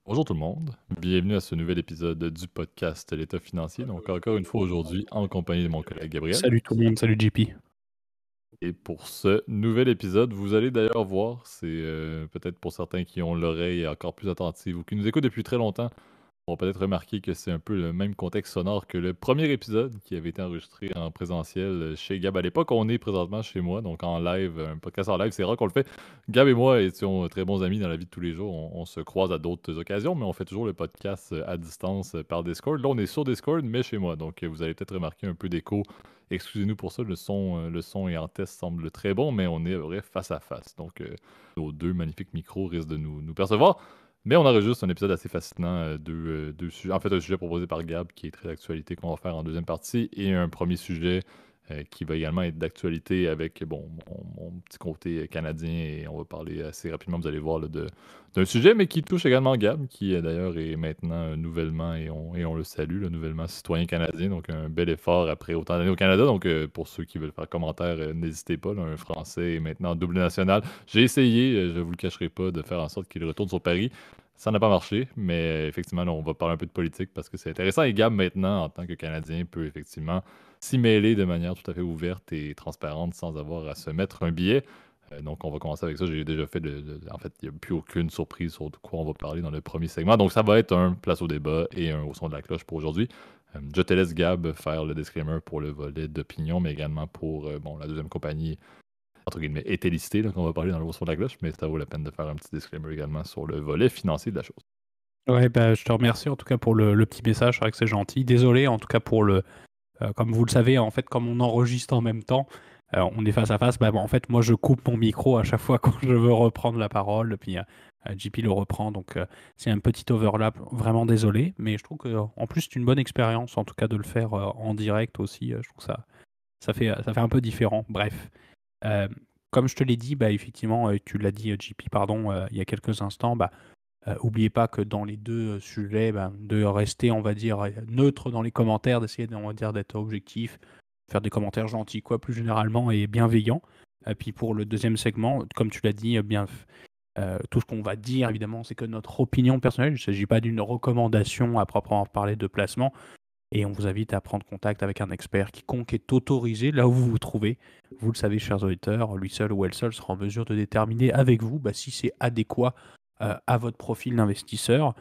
Bonjour tout le monde, bienvenue à ce nouvel épisode du podcast L'État financier. Donc encore une fois aujourd'hui en compagnie de mon collègue Gabriel. Salut tout le monde, salut JP. Et pour ce nouvel épisode, vous allez d'ailleurs voir, c'est peut-être pour certains qui ont l'oreille encore plus attentive ou qui nous écoutent depuis très longtemps, vont peut-être remarquer que c'est un peu le même contexte sonore que le premier épisode qui avait été enregistré en présentiel chez Gab. À l'époque, on est présentement chez moi, donc en live, un podcast en live, c'est rare qu'on le fait. Gab et moi étions très bons amis dans la vie de tous les jours. On se croise à d'autres occasions, mais on fait toujours le podcast à distance par Discord. Là, on est sur Discord, mais chez moi. Donc, vous allez peut-être remarquer un peu d'écho. Excusez-nous pour ça, le son et en test semble très bon, mais on est vrai face à face. Donc, nos deux magnifiques micros risquent de nous percevoir. Mais on enregistre un épisode assez fascinant, deux sujets. En fait, un sujet proposé par Gab qui est très d'actualité qu'on va faire en deuxième partie et un premier sujet qui va également être d'actualité avec bon, mon petit côté canadien et on va parler assez rapidement, vous allez voir, là, d'un sujet, mais qui touche également Gab, qui d'ailleurs est maintenant nouvellement, et on le salue, là, nouvellement citoyen canadien, donc un bel effort après autant d'années au Canada. Donc pour ceux qui veulent faire commentaire, n'hésitez pas, là, un Français est maintenant double national. J'ai essayé, je vous le cacherai pas, de faire en sorte qu'il retourne sur Paris. Ça n'a pas marché, mais effectivement, là, on va parler un peu de politique parce que c'est intéressant. Et Gab, maintenant, en tant que Canadien, peut effectivement s'y mêler de manière tout à fait ouverte et transparente sans avoir à se mettre un billet. Donc, on va commencer avec ça. J'ai déjà fait en fait, il n'y a plus aucune surprise sur de quoi on va parler dans le premier segment. Donc, ça va être un place au débat et un au son de la cloche pour aujourd'hui. Je te laisse, Gab, faire le disclaimer pour le volet d'opinion, mais également pour bon, la deuxième compagnie entre guillemets, été listé, là, qu'on va parler dans le haut son de la cloche, mais ça vaut la peine de faire un petit disclaimer également sur le volet financier de la chose. Ouais, bah, je te remercie en tout cas pour le petit message, c'est vrai que c'est gentil. Désolé en tout cas pour comme vous le savez, en fait, comme on enregistre en même temps, on est face à face, bah, bon, en fait, moi je coupe mon micro à chaque fois quand je veux reprendre la parole, puis JP le reprend, donc c'est un petit overlap, vraiment désolé, mais je trouve que en plus c'est une bonne expérience en tout cas de le faire en direct aussi, je trouve que ça fait un peu différent, bref. Euh, Comme je te l'ai dit, bah, effectivement, tu l'as dit, JP, pardon, il y a quelques instants, bah, oubliez pas que dans les deux sujets, bah, de rester, on va dire, neutre dans les commentaires, d'essayer, on va dire, d'être objectif, faire des commentaires gentils, quoi, plus généralement, et bienveillants. Et puis pour le deuxième segment, comme tu l'as dit, tout ce qu'on va dire, évidemment, c'est que notre opinion personnelle, il ne s'agit pas d'une recommandation à proprement parler de placement. Et on vous invite à prendre contact avec un expert quiconque est autorisé là où vous vous trouvez. Vous le savez, chers auditeurs, lui seul ou elle seule sera en mesure de déterminer avec vous bah, si c'est adéquat à votre profil d'investisseur.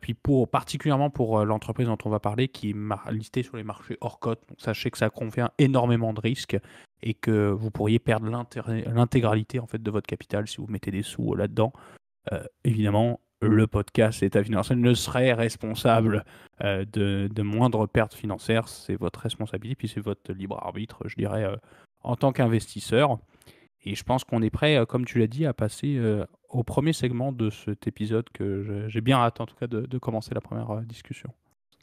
Puis particulièrement pour l'entreprise dont on va parler, qui est listée sur les marchés hors cote. Donc sachez que ça contient énormément de risques et que vous pourriez perdre l'intégralité en fait, de votre capital si vous mettez des sous là-dedans. Évidemment, le podcast État financier ne serait responsable de moindres pertes financières. C'est votre responsabilité, puis c'est votre libre arbitre, je dirais, en tant qu'investisseur. Et je pense qu'on est prêt, comme tu l'as dit, à passer au premier segment de cet épisode que j'ai bien hâte, en tout cas, de commencer la première discussion.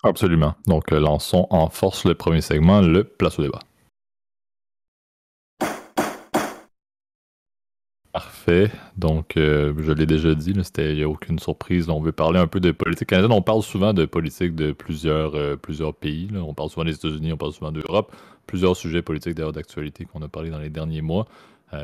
Absolument. Donc, lançons en force le premier segment, le place au débat. Parfait. Donc, je l'ai déjà dit, il n'y a aucune surprise. On veut parler un peu de politique canadienne. On parle souvent de politique de plusieurs pays, là. On parle souvent des États-Unis, on parle souvent d'Europe. Plusieurs sujets politiques d'ailleurs d'actualité qu'on a parlé dans les derniers mois.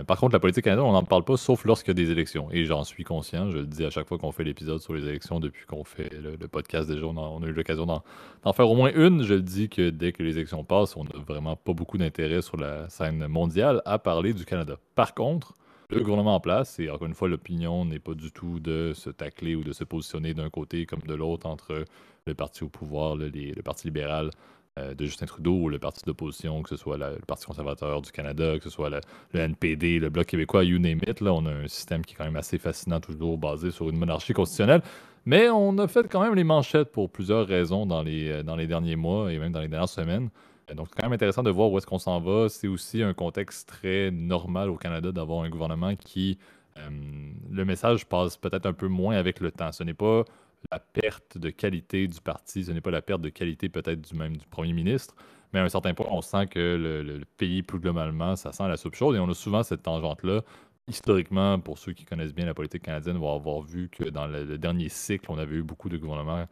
Par contre, la politique canadienne, on n'en parle pas sauf lorsqu'il y a des élections. Et j'en suis conscient. Je le dis à chaque fois qu'on fait l'épisode sur les élections depuis qu'on fait le podcast. Déjà, on a eu l'occasion d'en faire au moins une. Je le dis que dès que les élections passent, on n'a vraiment pas beaucoup d'intérêt sur la scène mondiale à parler du Canada. Par contre, le gouvernement en place, et encore une fois, l'opinion n'est pas du tout de se tacler ou de se positionner d'un côté comme de l'autre entre le parti au pouvoir, le Parti libéral de Justin Trudeau ou le parti d'opposition, que ce soit le Parti conservateur du Canada, que ce soit le NPD, le Bloc québécois, you name it. Là, on a un système qui est quand même assez fascinant, toujours basé sur une monarchie constitutionnelle. Mais on a fait quand même les manchettes pour plusieurs raisons dans les derniers mois et même dans les dernières semaines. Donc, c'est quand même intéressant de voir où est-ce qu'on s'en va. C'est aussi un contexte très normal au Canada d'avoir un gouvernement qui, le message passe peut-être un peu moins avec le temps. Ce n'est pas la perte de qualité du parti, ce n'est pas la perte de qualité peut-être du premier ministre, mais à un certain point, on sent que le pays, plus globalement, ça sent la soupe chaude et on a souvent cette tangente-là. Historiquement, pour ceux qui connaissent bien la politique canadienne, vont avoir vu que dans le dernier cycle, on avait eu beaucoup de gouvernements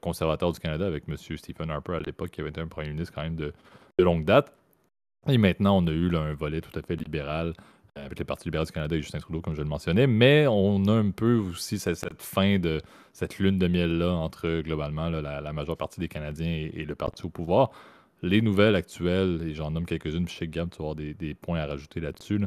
conservateur du Canada avec M. Stephen Harper à l'époque, qui avait été un premier ministre quand même de longue date. Et maintenant, on a eu là, un volet tout à fait libéral avec le Parti libéral du Canada et Justin Trudeau, comme je le mentionnais, mais on a un peu aussi cette fin de cette lune de miel-là entre, globalement, là, la majeure partie des Canadiens et le parti au pouvoir. Les nouvelles actuelles, et j'en nomme quelques-unes, puis je sais que Gab, tu vas avoir des points à rajouter là-dessus, là.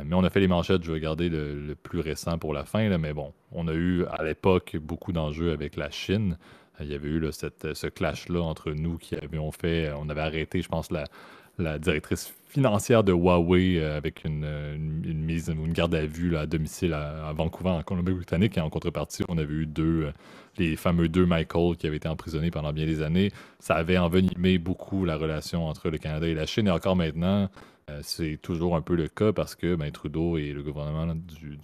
Mais on a fait les manchettes, je vais garder le plus récent pour la fin, là, mais bon, on a eu à l'époque beaucoup d'enjeux avec la Chine. Il y avait eu là, ce clash-là entre nous qui avions fait, on avait arrêté, je pense, la directrice financière de Huawei avec une mise, une garde à vue là, à domicile à Vancouver, en Colombie-Britannique. Et en contrepartie, on avait eu les fameux deux Michael qui avaient été emprisonnés pendant bien des années. Ça avait envenimé beaucoup la relation entre le Canada et la Chine. Et encore maintenant, c'est toujours un peu le cas parce que Trudeau et le gouvernement là, du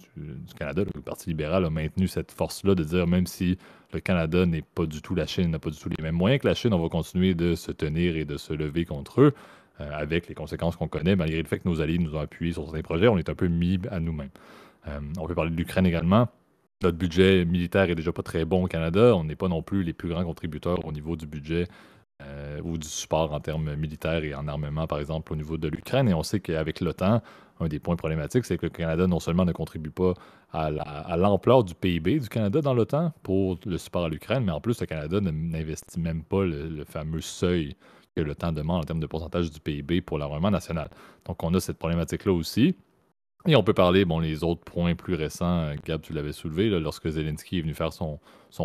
Canada, le Parti libéral, a maintenu cette force-là de dire même si le Canada n'est pas du tout la Chine, n'a pas du tout les mêmes moyens que la Chine, on va continuer de se tenir et de se lever contre eux avec les conséquences qu'on connaît, malgré le fait que nos alliés nous ont appuyés sur certains projets, on est un peu mis à nous-mêmes. On peut parler de l'Ukraine également. Notre budget militaire est déjà pas très bon au Canada. On n'est pas non plus les plus grands contributeurs au niveau du budget ou du support en termes militaires et en armement, par exemple, au niveau de l'Ukraine. Et on sait qu'avec l'OTAN, un des points problématiques, c'est que le Canada non seulement ne contribue pas à l'ampleur du PIB du Canada dans l'OTAN pour le support à l'Ukraine, mais en plus, le Canada n'investit même pas le fameux seuil que l'OTAN demande en termes de pourcentage du PIB pour l'armement national. Donc, on a cette problématique-là aussi. Et on peut parler, bon, les autres points plus récents, Gab, tu l'avais soulevé, là, lorsque Zelensky est venu faire son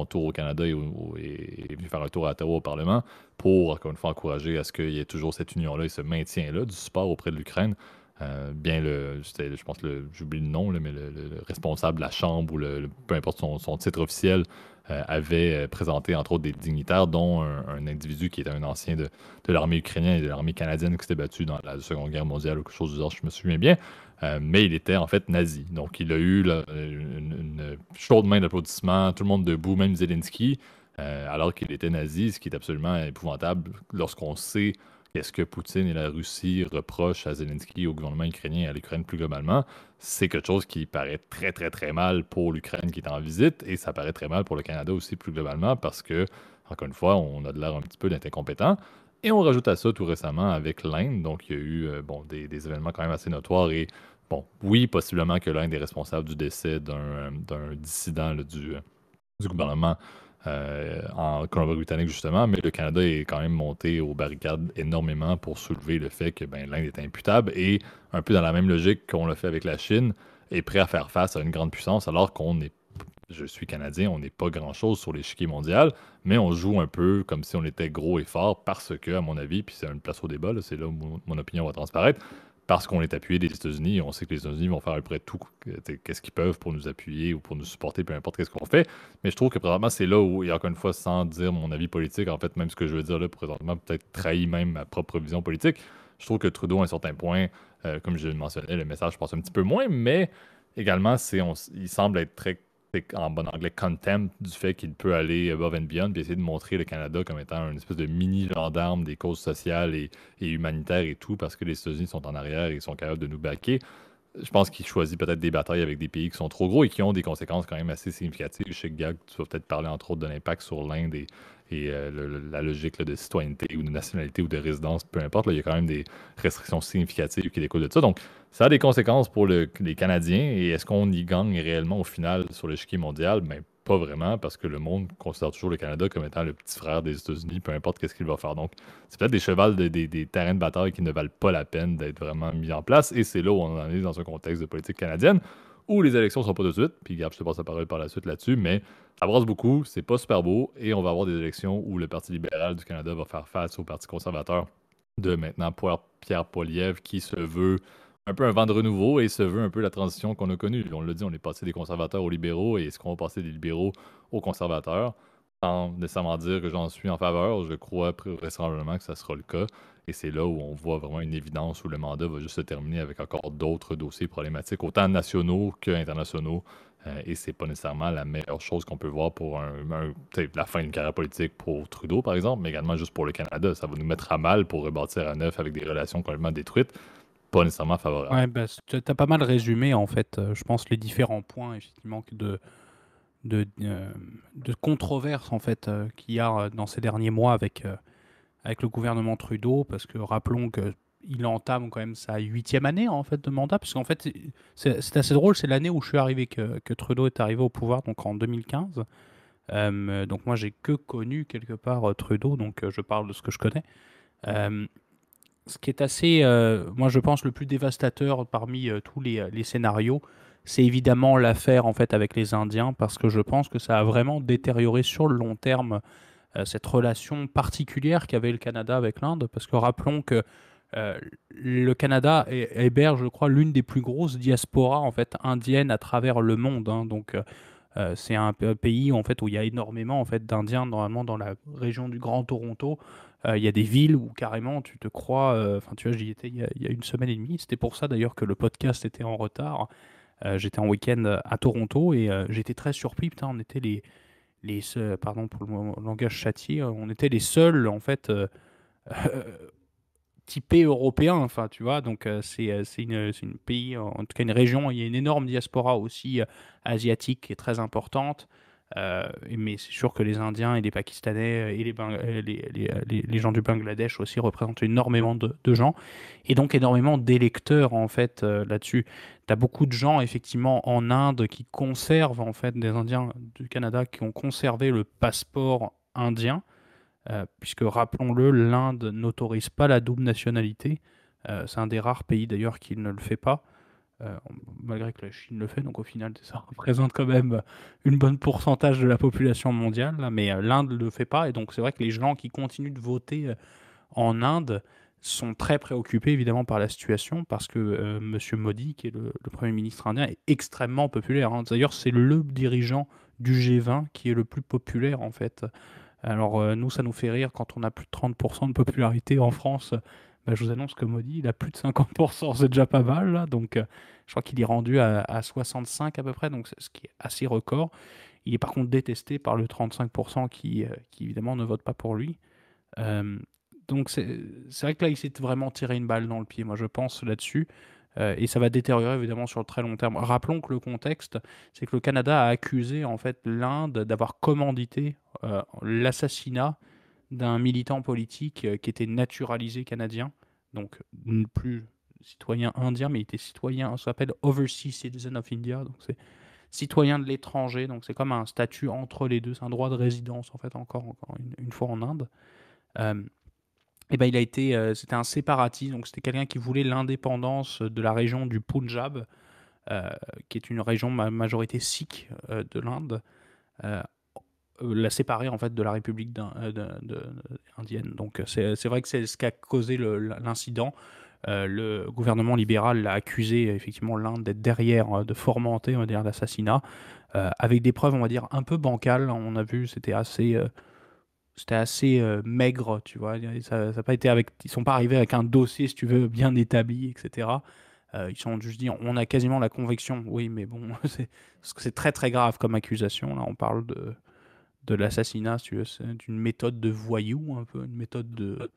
tour au Canada et est venu faire un tour à Ottawa au Parlement pour, encore une fois, encourager à ce qu'il y ait toujours cette union-là et ce maintien-là du support auprès de l'Ukraine. Je pense, j'oublie le nom, là, mais le responsable de la Chambre ou peu importe son titre officiel avait présenté, entre autres, des dignitaires, dont un individu qui était un ancien de l'armée ukrainienne et de l'armée canadienne qui s'était battu dans la Seconde Guerre mondiale ou quelque chose du genre, je me souviens bien. Mais il était en fait nazi. Donc il a eu là, une chaude main d'applaudissements, tout le monde debout, même Zelensky, alors qu'il était nazi, ce qui est absolument épouvantable lorsqu'on sait qu'est-ce que Poutine et la Russie reprochent à Zelensky, au gouvernement ukrainien et à l'Ukraine plus globalement. C'est quelque chose qui paraît très très très mal pour l'Ukraine qui est en visite et ça paraît très mal pour le Canada aussi plus globalement parce que, encore une fois, on a de l'air un petit peu d'être incompétent. Et on rajoute à ça tout récemment avec l'Inde. Donc, il y a eu des événements quand même assez notoires. Et bon, oui, possiblement que l'Inde est responsable du décès d'un dissident là, du gouvernement en Colombie-Britannique, justement. Mais le Canada est quand même monté aux barricades énormément pour soulever le fait que l'Inde est imputable. Et un peu dans la même logique qu'on l'a fait avec la Chine, est prêt à faire face à une grande puissance alors qu'on est je suis Canadien, on n'est pas grand-chose sur l'échiquier mondial, mais on joue un peu comme si on était gros et fort parce que, à mon avis, puis c'est une place au débat, là, c'est là où mon opinion va transparaître, parce qu'on est appuyé des États-Unis et on sait que les États-Unis vont faire à peu près tout, qu'est-ce qu'ils peuvent pour nous appuyer ou pour nous supporter, peu importe qu'est-ce qu'on fait. Mais je trouve que présentement, c'est là où, et encore une fois, sans dire mon avis politique, en fait, même ce que je veux dire là, présentement, peut-être trahit même ma propre vision politique. Je trouve que Trudeau, à un certain point, comme je le mentionnais, le message passe un petit peu moins, mais également, il semble être très en bon anglais, contempt du fait qu'il peut aller above and beyond et essayer de montrer le Canada comme étant une espèce de mini gendarme des causes sociales et humanitaires et tout, parce que les États-Unis sont en arrière et sont capables de nous baquer. Je pense qu'il choisit peut-être des batailles avec des pays qui sont trop gros et qui ont des conséquences quand même assez significatives. Je sais que Gag, tu vas peut-être parler entre autres de l'impact sur l'Inde et la logique là, de citoyenneté ou de nationalité ou de résidence, peu importe. Là, il y a quand même des restrictions significatives qui découlent de ça. Donc, ça a des conséquences pour les Canadiens. Et est-ce qu'on y gagne réellement au final sur l'échiquier mondial? Ben, pas vraiment, parce que le monde considère toujours le Canada comme étant le petit frère des États-Unis, peu importe qu'est-ce qu'il va faire. Donc, c'est peut-être des chevals, des terrains de bataille qui ne valent pas la peine d'être vraiment mis en place. Et c'est là où on en est dans un contexte de politique canadienne, où les élections ne sont pas de suite. Puis, Gab, je te passe la parole par la suite là-dessus, mais ça brasse beaucoup, c'est pas super beau, et on va avoir des élections où le Parti libéral du Canada va faire face au Parti conservateur de maintenant Pierre Poilievre, qui se veut un peu un vent de renouveau et se veut un peu la transition qu'on a connue. On l'a dit, on est passé des conservateurs aux libéraux, et est-ce qu'on va passer des libéraux aux conservateurs? Sans nécessairement dire que j'en suis en faveur, je crois vraisemblablement que ça sera le cas. Et c'est là où on voit vraiment une évidence où le mandat va juste se terminer avec encore d'autres dossiers problématiques, autant nationaux qu'internationaux. Et c'est pas nécessairement la meilleure chose qu'on peut voir pour peut-être la fin d'une carrière politique pour Trudeau, par exemple, mais également juste pour le Canada. Ça va nous mettre à mal pour rebâtir à neuf avec des relations complètement détruites, pas nécessairement favorables. Ouais, bah, t'as pas mal résumé en fait, je pense les différents points effectivement de, euh, de controverse en fait qu'il y a dans ces derniers mois avec le gouvernement Trudeau, parce que rappelons que il entame quand même sa 8e année en fait de mandat, parce qu'en fait c'est assez drôle, c'est l'année où je suis arrivé que Trudeau est arrivé au pouvoir, donc en 2015. Donc moi j'ai que connu quelque part Trudeau, donc je parle de ce que je connais. Euh, Ce qui est assez, moi je pense, le plus dévastateur parmi tous les scénarios, c'est évidemment l'affaire en fait avec les Indiens, parce que je pense que ça a vraiment détérioré sur le long terme cette relation particulière qu'avait le Canada avec l'Inde, parce que rappelons que le Canada héberge, je crois, l'une des plus grosses diasporas en fait indiennes à travers le monde, hein. Donc c'est un pays en fait où il y a énormément en fait d'Indiens normalement dans la région du Grand Toronto. Il y a des villes où carrément tu te crois. Enfin, tu vois, j'y étais il y a une semaine et demie. C'était pour ça d'ailleurs que le podcast était en retard. J'étais en week-end à Toronto et j'étais très surpris. Putain, on était les seuls, pardon pour le langage châtié, on était les seuls en fait typé européen, enfin, tu vois, donc c'est une pays, en tout cas une région, il y a une énorme diaspora aussi asiatique qui est très importante, mais c'est sûr que les Indiens et les Pakistanais et les gens du Bangladesh aussi représentent énormément de gens, et donc énormément d'électeurs, en fait, là-dessus. Tu as beaucoup de gens, effectivement, en Inde qui conservent, en fait, des Indiens du Canada qui ont conservé le passeport indien, puisque rappelons-le, l'Inde n'autorise pas la double nationalité. C'est un des rares pays d'ailleurs qui ne le fait pas, euh, malgré que la Chine le fait. Donc au final, ça représente quand même une bonne pourcentage de la population mondiale, là, mais l'Inde ne le fait pas. Et donc c'est vrai que les gens qui continuent de voter en Inde sont très préoccupés évidemment par la situation, parce que Monsieur Modi, qui est le Premier ministre indien, est extrêmement populaire, hein. D'ailleurs, c'est le dirigeant du G20 qui est le plus populaire en fait. Alors, nous, ça nous fait rire quand on a plus de 30% de popularité en France. Bah, je vous annonce que Modi, il a plus de 50%, c'est déjà pas mal, là. Donc, je crois qu'il est rendu à 65 à peu près, donc ce qui est assez record. Il est par contre détesté par le 35% qui évidemment ne vote pas pour lui. Euh, donc, c'est vrai que là, il s'est vraiment tiré une balle dans le pied, moi, je pense, là-dessus. Et ça va détériorer évidemment sur le très long terme. Rappelons que le contexte, c'est que le Canada a accusé en fait l'Inde d'avoir commandité l'assassinat d'un militant politique qui était naturalisé canadien, donc plus citoyen indien, mais il était citoyen, ça s'appelle Overseas Citizen of India, donc c'est citoyen de l'étranger, donc c'est comme un statut entre les deux, c'est un droit de résidence en fait, encore une fois en Inde. Euh, et ben, c'était un séparatiste, donc c'était quelqu'un qui voulait l'indépendance de la région du Punjab, euh, qui est une région majorité sikh de l'Inde, euh, la séparer en fait de la République indienne. Donc c'est vrai que c'est ce qui a causé l'incident. Le gouvernement libéral l'a accusé effectivement l'Inde d'être derrière, de fomenter, on va dire, l'assassinat, avec des preuves, on va dire, un peu bancales. On a vu, c'était assez maigre, tu vois. Ça a pas été avec, ils sont pas arrivés avec un dossier, si tu veux, bien établi, etc. Ils sont juste dit, on a quasiment la conviction. Oui, mais bon, parce que c'est très très grave comme accusation. Là, on parle de l'assassinat, si tu veux, c'est d'une méthode de voyou, un peu, une méthode de.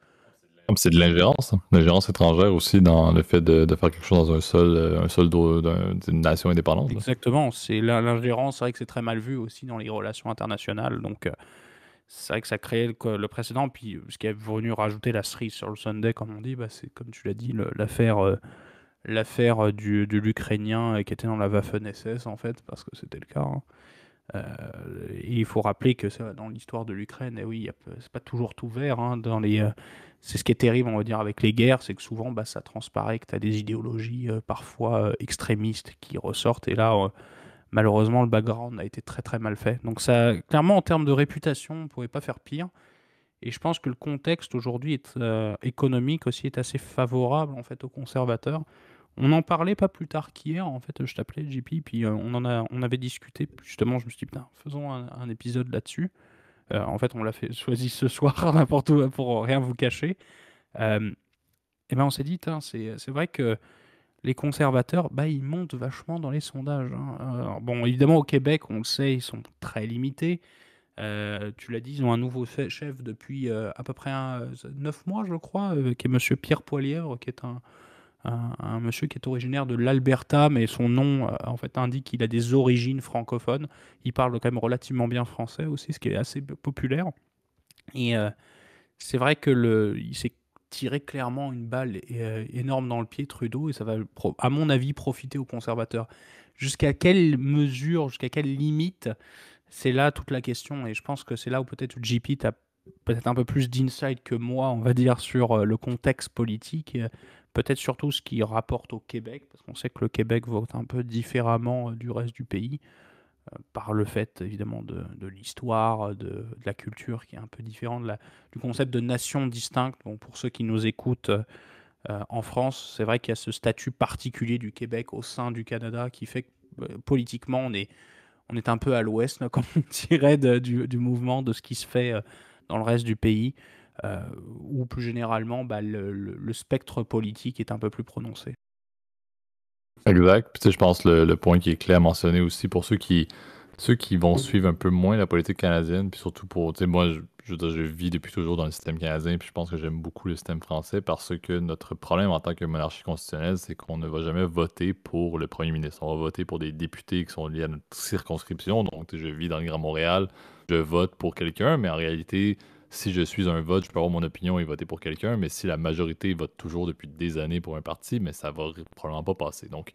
C'est de l'ingérence, hein. L'ingérence étrangère aussi dans le fait de faire quelque chose dans un seul d'une nation indépendante, là. Exactement, c'est l'ingérence, c'est vrai que c'est très mal vu aussi dans les relations internationales. Donc, c'est vrai que ça créait le précédent. Puis, ce qui est venu rajouter la cerise sur le Sunday, comme on dit, bah, c'est comme tu l'as dit, l'affaire de l'Ukrainien qui était dans la Waffen-SS, en fait, parce que c'était le cas, hein. Et il faut rappeler que ça, dans l'histoire de l'Ukraine, eh oui, c'est pas toujours tout vert, hein, c'est ce qui est terrible, on va dire, avec les guerres, c'est que souvent, bah, ça transparaît que tu as des idéologies parfois extrémistes qui ressortent. Et là, malheureusement, le background a été très très mal fait. Donc ça, clairement, en termes de réputation, on ne pouvait pas faire pire. Et je pense que le contexte aujourd'hui économique aussi est assez favorable en fait aux conservateurs. On en parlait pas plus tard qu'hier, en fait, je t'appelais JP, puis on avait discuté, puis justement, je me suis dit, putain, faisons un épisode là-dessus. En fait, on l'a choisi ce soir, n'importe où, pour rien vous cacher. Euh, et ben on s'est dit, putain, c'est vrai que les conservateurs, bah, ils montent vachement dans les sondages, hein. Alors, bon, évidemment, au Québec, on le sait, ils sont très limités. Tu l'as dit, ils ont un nouveau chef depuis à peu près 9 mois, je crois, qui est Monsieur Pierre Poilievre, qui est un monsieur qui est originaire de l'Alberta, mais son nom en fait indique qu'il a des origines francophones. Il parle quand même relativement bien français aussi, ce qui est assez populaire. Et c'est vrai que il s'est tirer clairement une balle énorme dans le pied, Trudeau, et ça va, à mon avis, profiter aux conservateurs. Jusqu'à quelle mesure, jusqu'à quelle limite, c'est là toute la question. Et je pense que c'est là où peut-être JP, tu as peut-être un peu plus d'insight que moi, on va dire, sur le contexte politique. Peut-être surtout ce qui rapporte au Québec, parce qu'on sait que le Québec vote un peu différemment du reste du pays par le fait évidemment de l'histoire, de la culture qui est un peu différente, du concept de nation distincte. Bon, pour ceux qui nous écoutent en France, c'est vrai qu'il y a ce statut particulier du Québec au sein du Canada qui fait que politiquement on est un peu à l'ouest, là, comme on dirait du mouvement, de ce qui se fait dans le reste du pays, ou plus généralement bah, le spectre politique est un peu plus prononcé. Exact. Puis, tu sais, je pense le point qui est clé à mentionner aussi pour ceux qui vont suivre un peu moins la politique canadienne, puis surtout pour, tu sais, moi, je veux dire, je vis depuis toujours dans le système canadien, puis je pense que j'aime beaucoup le système français parce que notre problème en tant que monarchie constitutionnelle, c'est qu'on ne va jamais voter pour le premier ministre. On va voter pour des députés qui sont liés à notre circonscription. Donc, tu sais, je vis dans le Grand Montréal, je vote pour quelqu'un, mais en réalité, si je suis un vote, je peux avoir mon opinion et voter pour quelqu'un, mais si la majorité vote toujours depuis des années pour un parti, mais ça va probablement pas passer. Donc,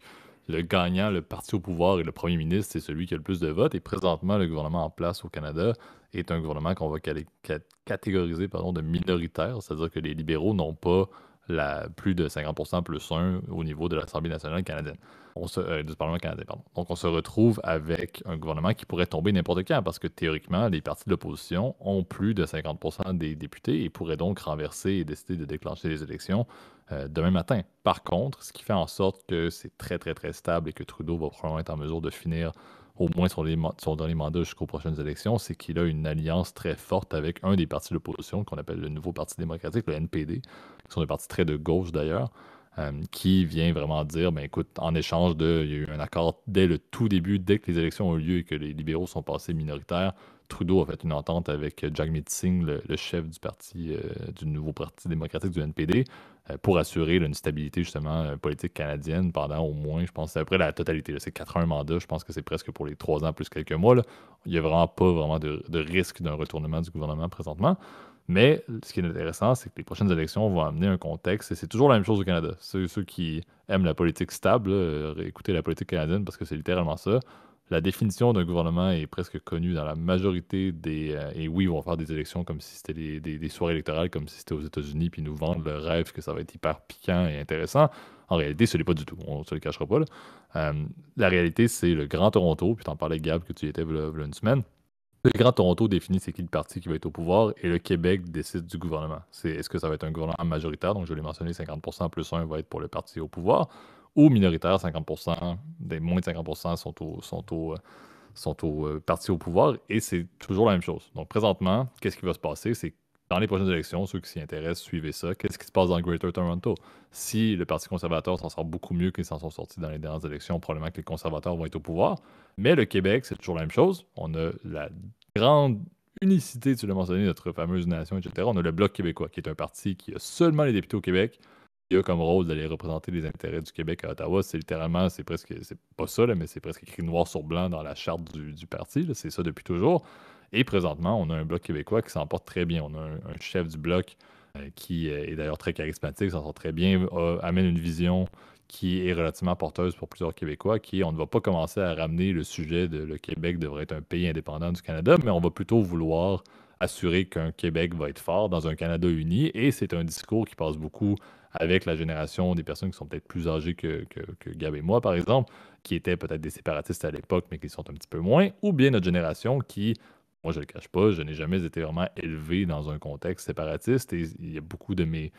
le gagnant, le parti au pouvoir et le premier ministre, c'est celui qui a le plus de votes. Et présentement, le gouvernement en place au Canada est un gouvernement qu'on va catégoriser de minoritaire, c'est-à-dire que les libéraux n'ont pas plus de 50% plus 1 au niveau de l'Assemblée nationale canadienne. Du Parlement canadien, pardon. Donc, on se retrouve avec un gouvernement qui pourrait tomber n'importe quand, parce que théoriquement, les partis de l'opposition ont plus de 50% des députés et pourraient donc renverser et décider de déclencher les élections demain matin. Par contre, ce qui fait en sorte que c'est très, très, très stable et que Trudeau va probablement être en mesure de finir au moins son dernier mandat jusqu'aux prochaines élections, c'est qu'il a une alliance très forte avec un des partis de l'opposition qu'on appelle le Nouveau Parti démocratique, le NPD, qui sont des partis très de gauche d'ailleurs, qui vient vraiment dire, ben écoute, en échange il y a eu un accord dès le tout début, dès que les élections ont eu lieu et que les libéraux sont passés minoritaires, Trudeau a fait une entente avec Jagmeet Singh, le chef du Nouveau Parti démocratique du NPD, pour assurer une stabilité justement politique canadienne pendant au moins, je pense, c'est après la totalité. C'est 4 ans un mandat, je pense que c'est presque pour les 3 ans plus quelques mois. Là. Il n'y a vraiment pas vraiment de risque d'un retournement du gouvernement présentement. Mais ce qui est intéressant, c'est que les prochaines élections vont amener un contexte, et c'est toujours la même chose au Canada. Ceux qui aiment la politique stable, écoutez la politique canadienne parce que c'est littéralement ça. La définition d'un gouvernement est presque connue dans la majorité et oui, ils vont faire des élections comme si c'était des soirées électorales, comme si c'était aux États-Unis, puis ils nous vendent le rêve que ça va être hyper piquant et intéressant. En réalité, ce n'est pas du tout. On ne se le cachera pas. Là. La réalité, c'est le Grand Toronto, puis t'en parlais, Gab, que tu y étais il y a une semaine. Le Grand Toronto définit c'est qui le parti qui va être au pouvoir et le Québec décide du gouvernement. Est-ce que ça va être un gouvernement majoritaire, donc je l'ai mentionné, 50% plus 1 va être pour le parti au pouvoir, ou minoritaire, 50%, des moins de 50% sont au parti au pouvoir, et c'est toujours la même chose. Donc présentement, qu'est-ce qui va se passer? C'est que dans les prochaines élections, ceux qui s'y intéressent, suivez ça. Qu'est-ce qui se passe dans le Greater Toronto? Si le Parti conservateur s'en sort beaucoup mieux qu'ils s'en sont sortis dans les dernières élections, probablement que les conservateurs vont être au pouvoir. Mais le Québec, c'est toujours la même chose. On a la grande unicité, tu l'as mentionné, notre fameuse nation, etc. On a le Bloc québécois, qui est un parti qui a seulement les députés au Québec, qui a comme rôle d'aller représenter les intérêts du Québec à Ottawa. C'est littéralement, c'est pas ça, là, mais c'est presque écrit noir sur blanc dans la charte du parti. Là. C'est ça depuis toujours. Et présentement, on a un Bloc québécois qui s'en porte très bien. On a un chef du Bloc qui est d'ailleurs très charismatique, s'en sort très bien, amène une vision qui est relativement porteuse pour plusieurs Québécois, qui est on ne va pas commencer à ramener le sujet de le Québec devrait être un pays indépendant du Canada, mais on va plutôt vouloir assurer qu'un Québec va être fort dans un Canada uni, et c'est un discours qui passe beaucoup avec la génération des personnes qui sont peut-être plus âgées que Gab et moi, par exemple, qui étaient peut-être des séparatistes à l'époque, mais qui sont un petit peu moins, ou bien notre génération qui, moi je ne le cache pas, je n'ai jamais été vraiment élevé dans un contexte séparatiste, et il y a beaucoup de mes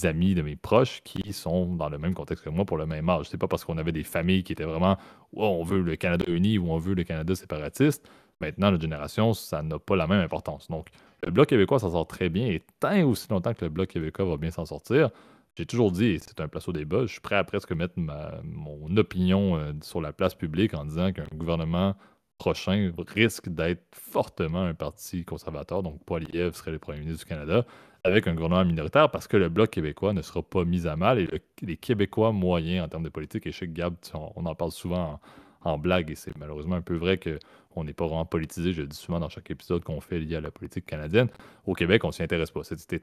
amis, de mes proches qui sont dans le même contexte que moi pour le même âge. C'est pas parce qu'on avait des familles qui étaient vraiment oh, on veut le Canada uni ou on veut le Canada séparatiste. Maintenant, notre génération, ça n'a pas la même importance. Donc, le Bloc québécois s'en sort très bien et tant aussi longtemps que le Bloc québécois va bien s'en sortir, j'ai toujours dit, et c'est un place au débat, je suis prêt à presque mettre mon opinion sur la place publique en disant qu'un gouvernement prochain risque d'être fortement un parti conservateur, donc Poilievre serait le premier ministre du Canada, avec un gouvernement minoritaire parce que le Bloc québécois ne sera pas mis à mal et les Québécois moyens en termes de politique, et je sais que Gab, on en parle souvent en blague et c'est malheureusement un peu vrai que On n'est pas vraiment politisé, je le dis souvent dans chaque épisode qu'on fait lié à la politique canadienne. Au Québec, on s'y intéresse pas. C'était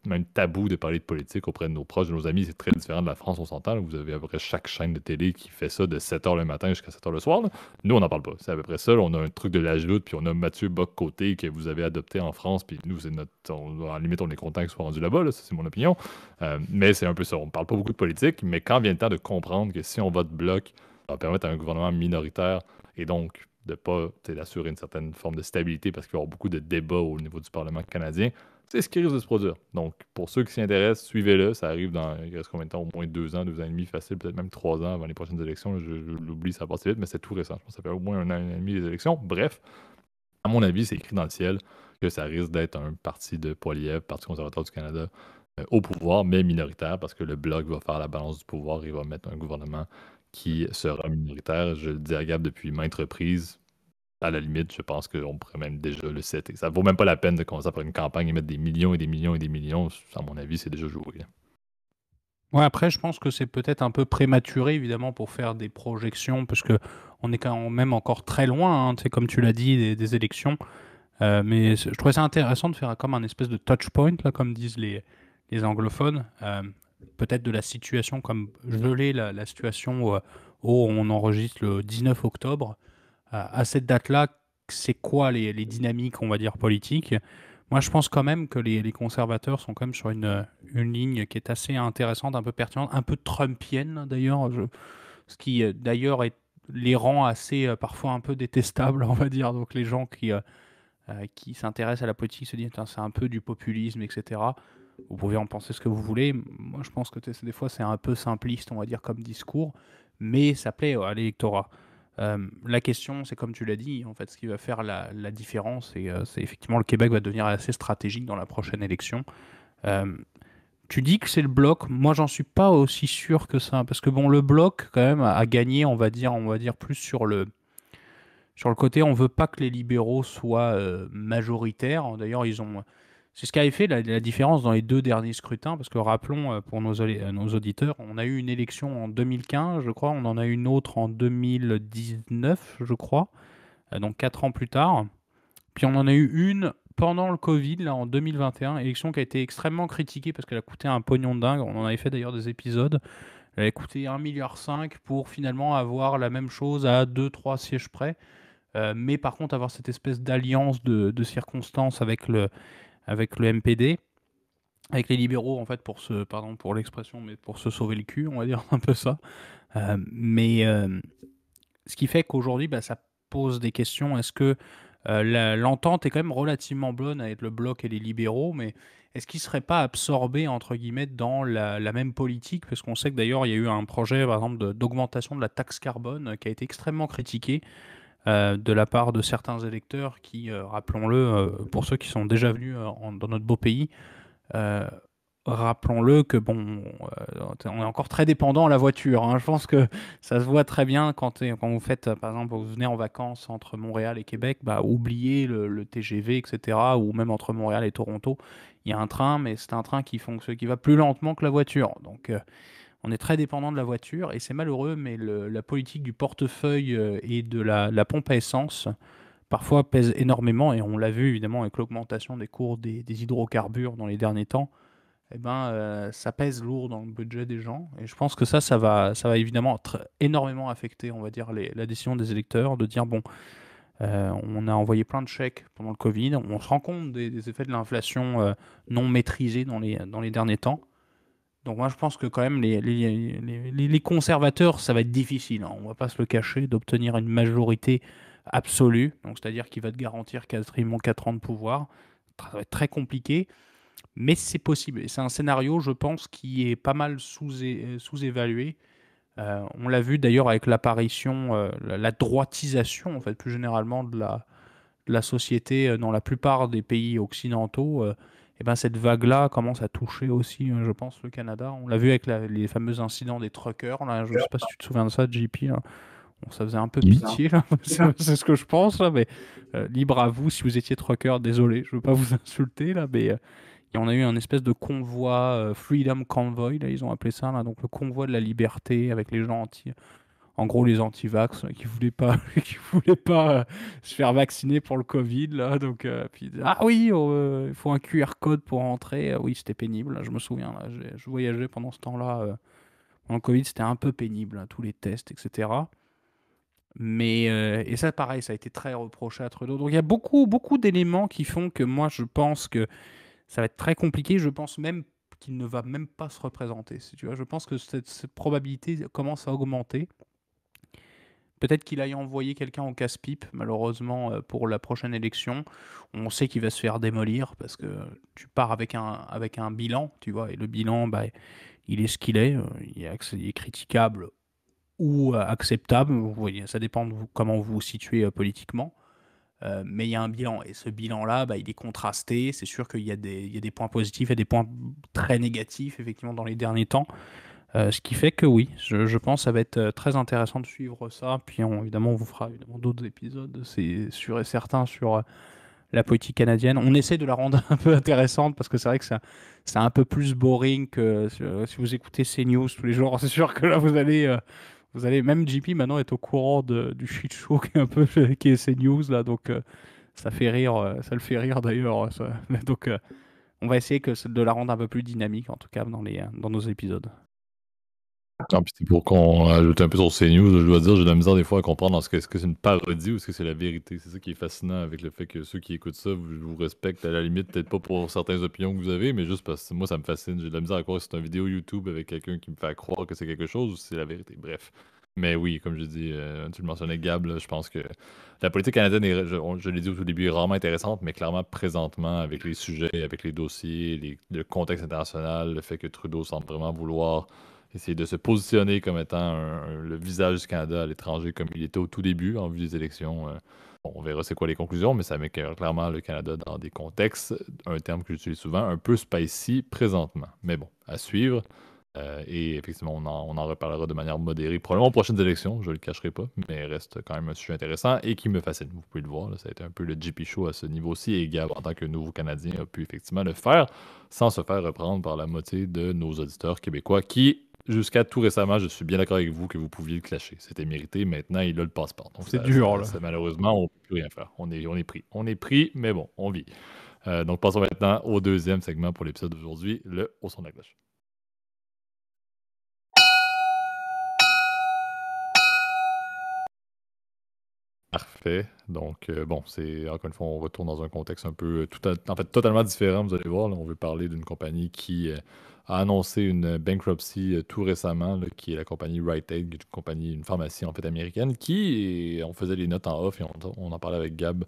même tabou de parler de politique auprès de nos proches, de nos amis. C'est très différent de la France, on s'entend. Vous avez à peu près chaque chaîne de télé qui fait ça de 7h le matin jusqu'à 7h le soir. Là. Nous, on n'en parle pas. C'est à peu près ça. Là. On a un truc de l'âge lourde, puis on a Mathieu Bock-Côté que vous avez adopté en France, puis nous, en limite, on est content qu'il soit rendu là-bas. Là. Ça, c'est mon opinion. Mais c'est un peu ça. On ne parle pas beaucoup de politique, mais quand vient le temps de comprendre que si on vote bloc, ça va permettre à un gouvernement minoritaire et donc de pas d'assurer une certaine forme de stabilité parce qu'il va y avoir beaucoup de débats au niveau du Parlement canadien. C'est ce qui risque de se produire. Donc, pour ceux qui s'y intéressent, suivez-le. Ça arrive dans, il reste combien de temps? Au moins 2 ans et demi, facile, peut-être même 3 ans avant les prochaines élections. Je l'oublie, ça passe vite, mais c'est tout récent. Je pense que ça fait au moins 1 an et demi les élections. Bref, à mon avis, c'est écrit dans le ciel que ça risque d'être un parti de Poilievre, Parti conservateur du Canada, au pouvoir, mais minoritaire, parce que le Bloc va faire la balance du pouvoir et va mettre un gouvernement qui sera minoritaire. Je le dis à Gab depuis maintes reprises. À la limite, je pense qu'on pourrait même déjà le setter. Ça vaut même pas la peine de commencer à faire une campagne et mettre des millions et des millions et des millions. À mon avis, c'est déjà joué. Ouais, après, je pense que c'est peut-être un peu prématuré, évidemment, pour faire des projections, parce que on est quand même encore très loin, hein, comme tu l'as dit, des élections. Mais je trouvais ça intéressant de faire comme un espèce de touch point, là, comme disent les anglophones. Peut-être de la situation, comme geler la situation où on enregistre le 19 octobre. À cette date-là, c'est quoi les dynamiques, on va dire, politiques? Moi, je pense quand même que les conservateurs sont quand même sur une ligne qui est assez intéressante, un peu pertinente, un peu trumpienne d'ailleurs, ce qui d'ailleurs les rend assez parfois un peu détestables, on va dire. Donc les gens qui s'intéressent à la politique se disent c'est un peu du populisme, etc. Vous pouvez en penser ce que vous voulez. Moi, je pense que des fois, c'est un peu simpliste, on va dire, comme discours, mais ça plaît à l'électorat. La question, c'est comme tu l'as dit, en fait, ce qui va faire la différence, c'est effectivement le Québec va devenir assez stratégique dans la prochaine élection. Euh, Tu dis que c'est le bloc. Moi, j'en suis pas aussi sûr que ça, parce que bon, le bloc quand même a gagné, on va dire plus sur le côté. On veut pas que les libéraux soient majoritaires. D'ailleurs, c'est ce qui avait fait la différence dans les 2 derniers scrutins, parce que rappelons pour nos auditeurs, on a eu une élection en 2015, je crois, on en a eu une autre en 2019, je crois, donc 4 ans plus tard. Puis on en a eu une pendant le Covid, là, en 2021, élection qui a été extrêmement critiquée parce qu'elle a coûté un pognon de dingue. On en avait fait d'ailleurs des épisodes. Elle a coûté 1,5 milliard pour finalement avoir la même chose à 2-3 sièges près. Mais par contre, avoir cette espèce d'alliance de circonstances avec le MPD, avec les libéraux, en fait, pardon pour l'expression, mais pour se sauver le cul, on va dire un peu ça. Mais ce qui fait qu'aujourd'hui, bah, ça pose des questions. Est-ce que l'entente est quand même relativement bonne avec le bloc et les libéraux, mais est-ce qu'ils ne seraient pas absorbés, entre guillemets, dans la même politique? Parce qu'on sait que d'ailleurs, il y a eu un projet, par exemple, d'augmentation de la taxe carbone qui a été extrêmement critiqué de la part de certains électeurs qui, rappelons-le, pour ceux qui sont déjà venus dans notre beau pays, euh, rappelons-le que bon, on est encore très dépendant à la voiture, hein. Je pense que ça se voit très bien quand vous faites, par exemple, vous venez en vacances entre Montréal et Québec, bah, oubliez le TGV, etc. Ou même entre Montréal et Toronto, il y a un train, mais c'est un train qui fonctionne, qui va plus lentement que la voiture. Donc, on est très dépendant de la voiture et c'est malheureux, mais la politique du portefeuille et de la pompe à essence parfois pèse énormément et on l'a vu évidemment avec l'augmentation des cours des hydrocarbures dans les derniers temps. Eh ben, ça pèse lourd dans le budget des gens. Et je pense que ça va évidemment énormément affecter, on va dire, la décision des électeurs de dire, bon, on a envoyé plein de chèques pendant le Covid, on se rend compte des effets de l'inflation non maîtrisés dans les derniers temps. Donc moi, je pense que quand même, les conservateurs, ça va être difficile, hein, on va pas se le cacher, d'obtenir une majorité absolue. Donc c'est-à-dire qu'il va te garantir quasiment 4 ans de pouvoir. Ça va être très compliqué. Mais c'est possible. Et c'est un scénario, je pense, qui est pas mal sous-évalué. On l'a vu d'ailleurs avec l'apparition, la droitisation, en fait, plus généralement de la société dans la plupart des pays occidentaux. Et ben cette vague-là commence à toucher aussi, je pense, le Canada. On l'a vu avec les fameux incidents des truckers. Là, je ne sais pas si tu te souviens de ça, JP. Là. Bon, ça faisait un peu pitié, là. C'est ce que je pense, là, mais libre à vous si vous étiez trucker. Désolé, je ne veux pas vous insulter, là, mais et on a eu un espèce de convoi, Freedom Convoy, là, ils ont appelé ça, là, donc le convoi de la liberté avec les gens En gros, les anti-vax qui voulaient pas, qui voulaient pas se faire vacciner pour le Covid, là. Donc, puis, ah oui, il faut un QR code pour rentrer. Oui, c'était pénible, là, je me souviens. Là, je voyageais pendant ce temps-là. Pendant le Covid, c'était un peu pénible, hein, tous les tests, etc. Mais, et ça, pareil, ça a été très reproché à Trudeau. Donc, il y a beaucoup, beaucoup d'éléments qui font que moi, je pense que ça va être très compliqué. Je pense même qu'il ne va même pas se représenter. Si tu vois, je pense que cette probabilité commence à augmenter. Peut-être qu'il aille envoyer quelqu'un au casse-pipe, malheureusement, pour la prochaine élection. On sait qu'il va se faire démolir parce que tu pars avec un bilan, tu vois, et le bilan, bah, il est ce qu'il est. Il est critiquable ou acceptable. Vous voyez, ça dépend de comment vous vous situez politiquement. Mais il y a un bilan, et ce bilan-là, bah, il est contrasté. C'est sûr qu'il y a des points positifs et des points très négatifs, effectivement, dans les derniers temps. Ce qui fait que oui, je pense que ça va être très intéressant de suivre ça. Puis évidemment, on vous fera évidemment d'autres épisodes, c'est sûr et certain, sur la politique canadienne. On essaie de la rendre un peu intéressante parce que c'est vrai que c'est un peu plus boring que si vous écoutez CNews tous les jours. C'est sûr que là, vous allez même JP maintenant est au courant du shit show qui est un peu qui est CNews là, donc ça fait rire, ça le fait rire d'ailleurs. Donc on va essayer de la rendre un peu plus dynamique en tout cas dans nos épisodes. Non, puis c'est pour qu'on ajoute un peu sur CNews, je dois dire, j'ai de la misère des fois à comprendre est-ce que c'est une parodie ou est-ce que c'est la vérité. C'est ça qui est fascinant avec le fait que ceux qui écoutent ça, je vous respecte à la limite, peut-être pas pour certaines opinions que vous avez, mais juste parce que moi ça me fascine. J'ai de la misère à croire que c'est une vidéo YouTube avec quelqu'un qui me fait croire que c'est quelque chose ou si c'est la vérité. Bref. Mais oui, comme je dis, tu le mentionnais, Gab, là, je pense que la politique canadienne, je l'ai dit au tout début, est rarement intéressante, mais clairement, présentement, avec les sujets, avec les dossiers, le contexte international, le fait que Trudeau semble vraiment vouloir essayer de se positionner comme étant le visage du Canada à l'étranger comme il était au tout début en vue des élections. Bon, on verra c'est quoi les conclusions, mais ça met clairement le Canada dans des contextes, un terme que j'utilise souvent, un peu spicy présentement. Mais bon, à suivre. Et effectivement, on en reparlera de manière modérée, probablement aux prochaines élections, je ne le cacherai pas, mais reste quand même un sujet intéressant et qui me fascine. Vous pouvez le voir, là, ça a été un peu le JP Show à ce niveau-ci, et Gab, en tant que nouveau Canadien, a pu effectivement le faire sans se faire reprendre par la moitié de nos auditeurs québécois qui, jusqu'à tout récemment, je suis bien d'accord avec vous que vous pouviez le clasher. C'était mérité, maintenant il a le passeport. Donc C'est dur là. malheureusement, on ne peut plus rien faire. On est pris. On est pris, mais bon, on vit. Donc passons maintenant au deuxième segment pour l'épisode d'aujourd'hui, le Au son de la cloche. Parfait. Donc, bon, c'est encore une fois, on retourne dans un contexte un peu, en fait, totalement différent. Vous allez voir, là, on veut parler d'une compagnie qui a annoncé une bankruptcy tout récemment, là, qui est la compagnie Rite Aid, qui est une pharmacie en fait américaine, qui, on faisait les notes en off et on en parlait avec Gab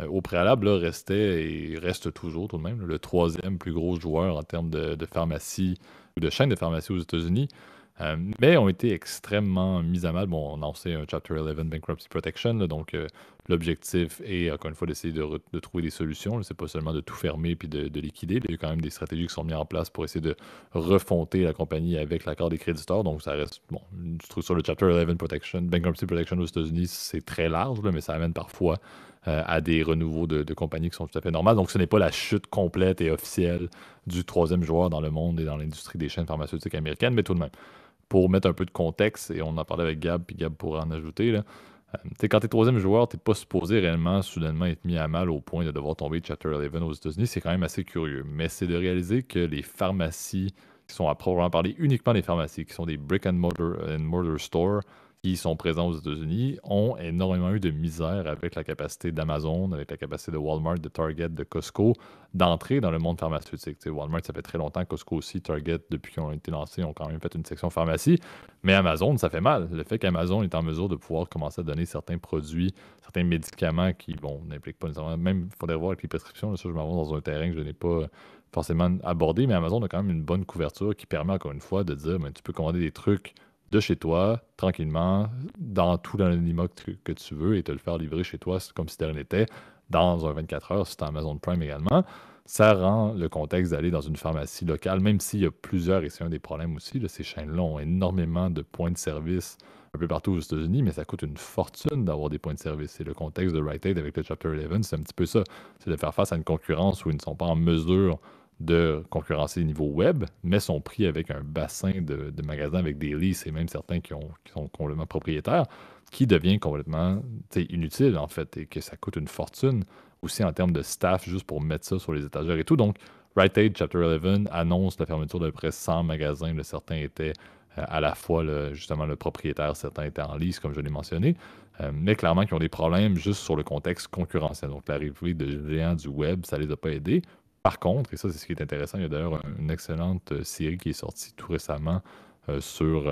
au préalable, là, restait et reste toujours tout de même le troisième plus gros joueur en termes de pharmacie ou de chaîne de pharmacie aux États-Unis. Mais ont été extrêmement mis à mal. Bon, on a annoncé un Chapter 11 Bankruptcy Protection, là, donc l'objectif est, encore une fois, d'essayer de trouver des solutions. C'est pas seulement de tout fermer puis de liquider. Il y a quand même des stratégies qui sont mises en place pour essayer de refonter la compagnie avec l'accord des créditeurs. Donc, ça reste, bon, une structure de Chapter 11 Protection, Bankruptcy Protection aux États-Unis, c'est très large, là, mais ça amène parfois à des renouveaux de compagnies qui sont tout à fait normales. Donc, ce n'est pas la chute complète et officielle du troisième joueur dans le monde et dans l'industrie des chaînes pharmaceutiques américaines, mais tout de même. Pour mettre un peu de contexte, et on en parlait avec Gab, puis Gab pourra en ajouter, là. Quand tu es troisième joueur, tu n'es pas supposé réellement soudainement être mis à mal au point de devoir tomber de Chapter 11 aux États-Unis. C'est quand même assez curieux. Mais c'est de réaliser que les pharmacies, qui sont à proprement parler uniquement les pharmacies, qui sont des brick and mortar stores, qui sont présents aux États-Unis, ont énormément eu de misère avec la capacité d'Amazon, avec la capacité de Walmart, de Target, de Costco, d'entrer dans le monde pharmaceutique. T'sais, Walmart, ça fait très longtemps, Costco aussi, Target, depuis qu'ils ont été lancés, ont quand même fait une section pharmacie. Mais Amazon, ça fait mal. Le fait qu'Amazon est en mesure de pouvoir commencer à donner certains produits, certains médicaments qui, bon, n'impliquent pas nécessairement, même, il faudrait voir avec les prescriptions, là, ça, je m'en vais dans un terrain que je n'ai pas forcément abordé, mais Amazon a quand même une bonne couverture qui permet, encore une fois, de dire, ben, tu peux commander des trucs de chez toi, tranquillement, dans tout l'anonymat que tu veux et te le faire livrer chez toi comme si de rien n'était, dans un 24 heures, si tu as Amazon Prime également. Ça rend le contexte d'aller dans une pharmacie locale, même s'il y a plusieurs, et c'est un des problèmes aussi, là, ces chaînes-là ont énormément de points de service un peu partout aux États-Unis, mais ça coûte une fortune d'avoir des points de service. Et le contexte de Rite Aid avec le Chapter 11, c'est un petit peu ça. C'est de faire face à une concurrence où ils ne sont pas en mesure de concurrencer niveau web, mais sont pris avec un bassin de magasins avec des leases et même certains qui sont complètement propriétaires, qui devient complètement inutile en fait et que ça coûte une fortune aussi en termes de staff juste pour mettre ça sur les étagères et tout. Donc, Rite Aid Chapter 11 annonce la fermeture de près 100 magasins. Certains étaient à la fois justement le propriétaire, certains étaient en lease, comme je l'ai mentionné, mais clairement qui ont des problèmes juste sur le contexte concurrentiel. Donc, l'arrivée de géants du web, ça les a pas aidés. Par contre, et ça c'est ce qui est intéressant, il y a d'ailleurs une excellente série qui est sortie tout récemment sur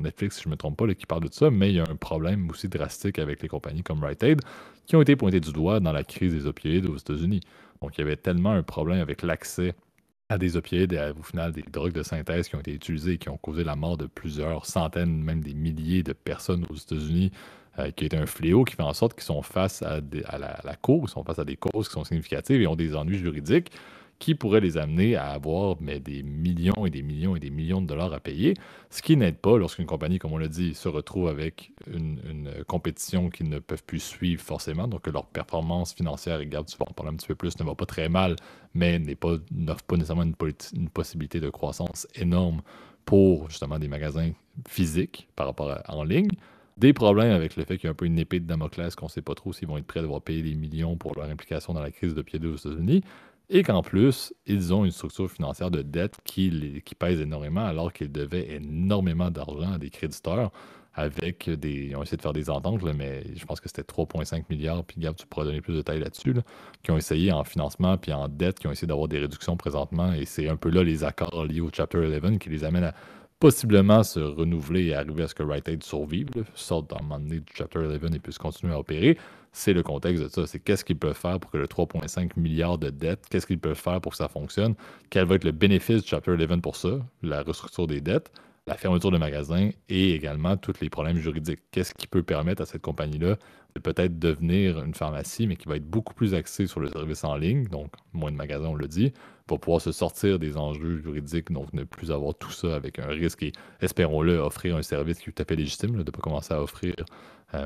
Netflix, si je ne me trompe pas, là, qui parle de ça, mais il y a un problème aussi drastique avec les compagnies comme Rite Aid qui ont été pointées du doigt dans la crise des opioïdes aux États-Unis. Donc, il y avait tellement un problème avec l'accès à des opioïdes et au final des drogues de synthèse qui ont été utilisées et qui ont causé la mort de plusieurs centaines, même des milliers de personnes aux États-Unis, qui est un fléau qui fait en sorte qu'ils sont face à la cour, ils sont face à des causes qui sont significatives et ont des ennuis juridiques qui pourraient les amener à avoir des millions et des millions et des millions de dollars à payer, ce qui n'aide pas lorsqu'une compagnie, comme on l'a dit, se retrouve avec une compétition qu'ils ne peuvent plus suivre forcément, donc que leur performance financière, regarde, tu vas en parler un petit peu plus, ne va pas très mal, mais n'offre pas nécessairement une possibilité de croissance énorme pour justement des magasins physiques par rapport en ligne. Des problèmes avec le fait qu'il y a un peu une épée de Damoclès qu'on ne sait pas trop s'ils vont être prêts à devoir payer des millions pour leur implication dans la crise de pied aux États-Unis. Et qu'en plus, ils ont une structure financière de dette qui pèse énormément alors qu'ils devaient énormément d'argent à des créditeurs avec des. Ils ont essayé de faire des ententes, là, mais je pense que c'était 3,5 milliards, puis Gab, tu pourras donner plus de détails là-dessus, là, qui ont essayé en financement puis en dette, qui ont essayé d'avoir des réductions présentement. Et c'est un peu là les accords liés au Chapter 11 qui les amènent à possiblement se renouveler et arriver à ce que Rite Aid survive, là, sorte à un moment donné du Chapter 11 et puisse continuer à opérer. C'est le contexte de ça. C'est qu'est-ce qu'ils peuvent faire pour que le 3,5 milliards de dettes, qu'est-ce qu'ils peuvent faire pour que ça fonctionne, quel va être le bénéfice du Chapter 11 pour ça, la restructure des dettes, la fermeture de magasins et également tous les problèmes juridiques. Qu'est-ce qui peut permettre à cette compagnie-là de peut-être devenir une pharmacie, mais qui va être beaucoup plus axée sur le service en ligne, donc moins de magasins, on le dit, va pouvoir se sortir des enjeux juridiques, donc ne plus avoir tout ça avec un risque et, espérons-le, offrir un service qui est tout à fait légitime, là, de ne pas commencer à offrir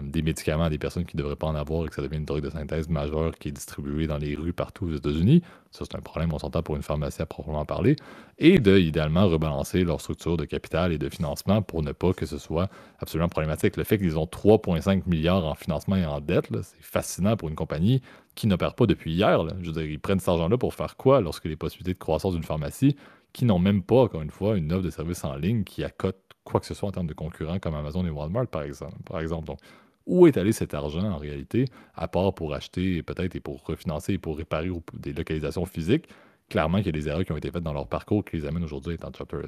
des médicaments à des personnes qui ne devraient pas en avoir et que ça devienne une drogue de synthèse majeure qui est distribuée dans les rues partout aux États-Unis. Ça, c'est un problème, on s'entend, pour une pharmacie à proprement parler. Et de, idéalement, rebalancer leur structure de capital et de financement pour ne pas que ce soit absolument problématique. Le fait qu'ils ont 3,5 milliards en financement et en dette, là, c'est fascinant pour une compagnie qui n'opère pas depuis hier. Là. Je veux dire, ils prennent cet argent-là pour faire quoi lorsque les possibilités de croissance d'une pharmacie qui n'ont même pas, encore une fois, une offre de service en ligne qui accote quoi que ce soit en termes de concurrents comme Amazon et Walmart, par exemple. Donc, où est allé cet argent en réalité, à part pour acheter peut-être et pour refinancer et pour réparer des localisations physiques? Clairement qu'il y a des erreurs qui ont été faites dans leur parcours qui les amènent aujourd'hui à être en Chapter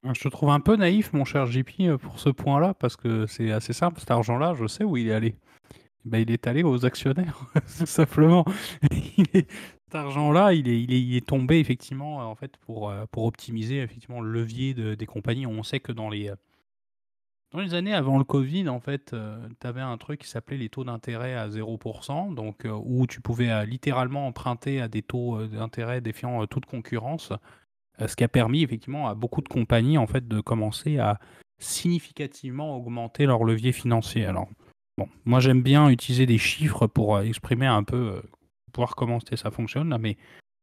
11. Je te trouve un peu naïf, mon cher JP, pour ce point-là, parce que c'est assez simple. Cet argent-là, je sais où il est allé. Ben, il est allé aux actionnaires, tout simplement. Cet argent-là, il est tombé effectivement en fait pour optimiser effectivement le levier des compagnies. On sait que dans les années avant le Covid, en fait, tu avais un truc qui s'appelait les taux d'intérêt à 0%, donc où tu pouvais littéralement emprunter à des taux d'intérêt défiant toute concurrence, ce qui a permis effectivement à beaucoup de compagnies en fait de commencer à significativement augmenter leur levier financier. Alors, bon, moi j'aime bien utiliser des chiffres pour exprimer un peu, voir comment ça fonctionne là, mais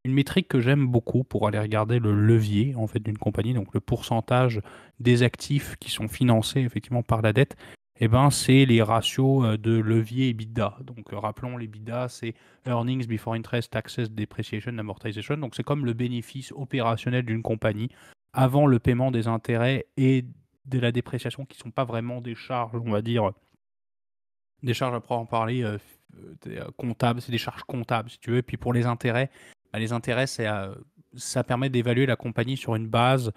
une métrique que j'aime beaucoup pour aller regarder le levier en fait d'une compagnie, donc le pourcentage des actifs qui sont financés effectivement par la dette, eh ben, c'est les ratios de levier EBITDA. Donc rappelons l'EBITDA, c'est Earnings Before Interest, Taxes, Depreciation, Amortization. Donc c'est comme le bénéfice opérationnel d'une compagnie avant le paiement des intérêts et de la dépréciation qui ne sont pas vraiment des charges, on va dire, des charges à proprement parler comptables, c'est des charges comptables si tu veux. Et puis pour les intérêts, les intérêts, ça permet d'évaluer la compagnie sur une base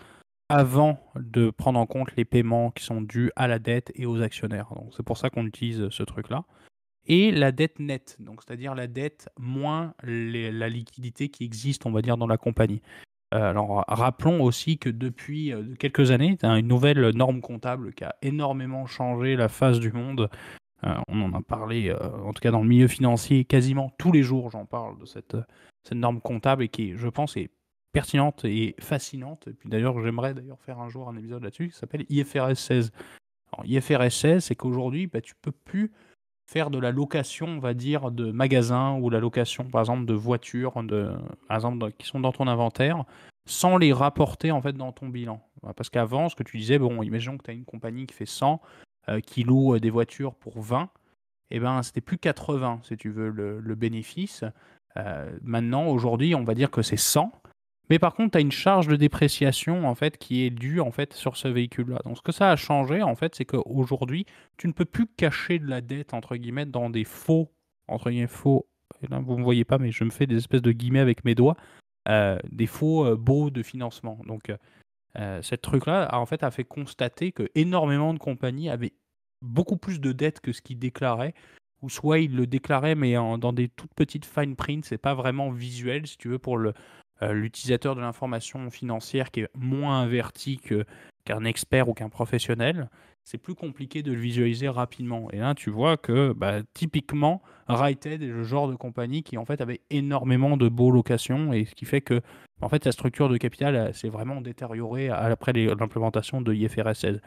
avant de prendre en compte les paiements qui sont dus à la dette et aux actionnaires. Donc c'est pour ça qu'on utilise ce truc-là. Et la dette nette, donc c'est-à-dire la dette moins la liquidité qui existe, on va dire, dans la compagnie. Alors rappelons aussi que depuis quelques années, tu as une nouvelle norme comptable qui a énormément changé la face du monde. On en a parlé, en tout cas dans le milieu financier, quasiment tous les jours, j'en parle de cette norme comptable et qui, je pense, est pertinente et fascinante. Et puis d'ailleurs, j'aimerais faire un jour un épisode là-dessus qui s'appelle IFRS 16. Alors, IFRS 16, c'est qu'aujourd'hui, tu peux plus faire de la location, on va dire, de magasins ou la location, par exemple, de voitures, par exemple, qui sont dans ton inventaire, sans les rapporter en fait dans ton bilan. Parce qu'avant, ce que tu disais, bon, imaginons que tu as une compagnie qui fait 100, qui loue des voitures pour 20, et ben c'était plus 80, si tu veux, le bénéfice. Maintenant, aujourd'hui, on va dire que c'est 100. Mais par contre, tu as une charge de dépréciation en fait qui est due en fait sur ce véhicule-là. Donc ce que ça a changé en fait, c'est qu'aujourd'hui, tu ne peux plus cacher de la dette entre guillemets dans des faux entre guillemets faux. Et là, vous ne me voyez pas, mais je me fais des espèces de guillemets avec mes doigts, des faux baux de financement. Donc cette truc-là en fait a fait constater que énormément de compagnies avaient beaucoup plus de dettes que ce qu'ils déclaraient, ou soit ils le déclaraient mais dans des toutes petites fine print, c'est pas vraiment visuel si tu veux pour l'utilisateur de l'information financière qui est moins averti qu'un expert ou qu'un professionnel. C'est plus compliqué de le visualiser rapidement. Et là, tu vois que typiquement, Righted est le genre de compagnie qui en fait avait énormément de beaux locations, et ce qui fait que en fait, la structure de capital s'est vraiment détériorée après l'implémentation de IFRS 16.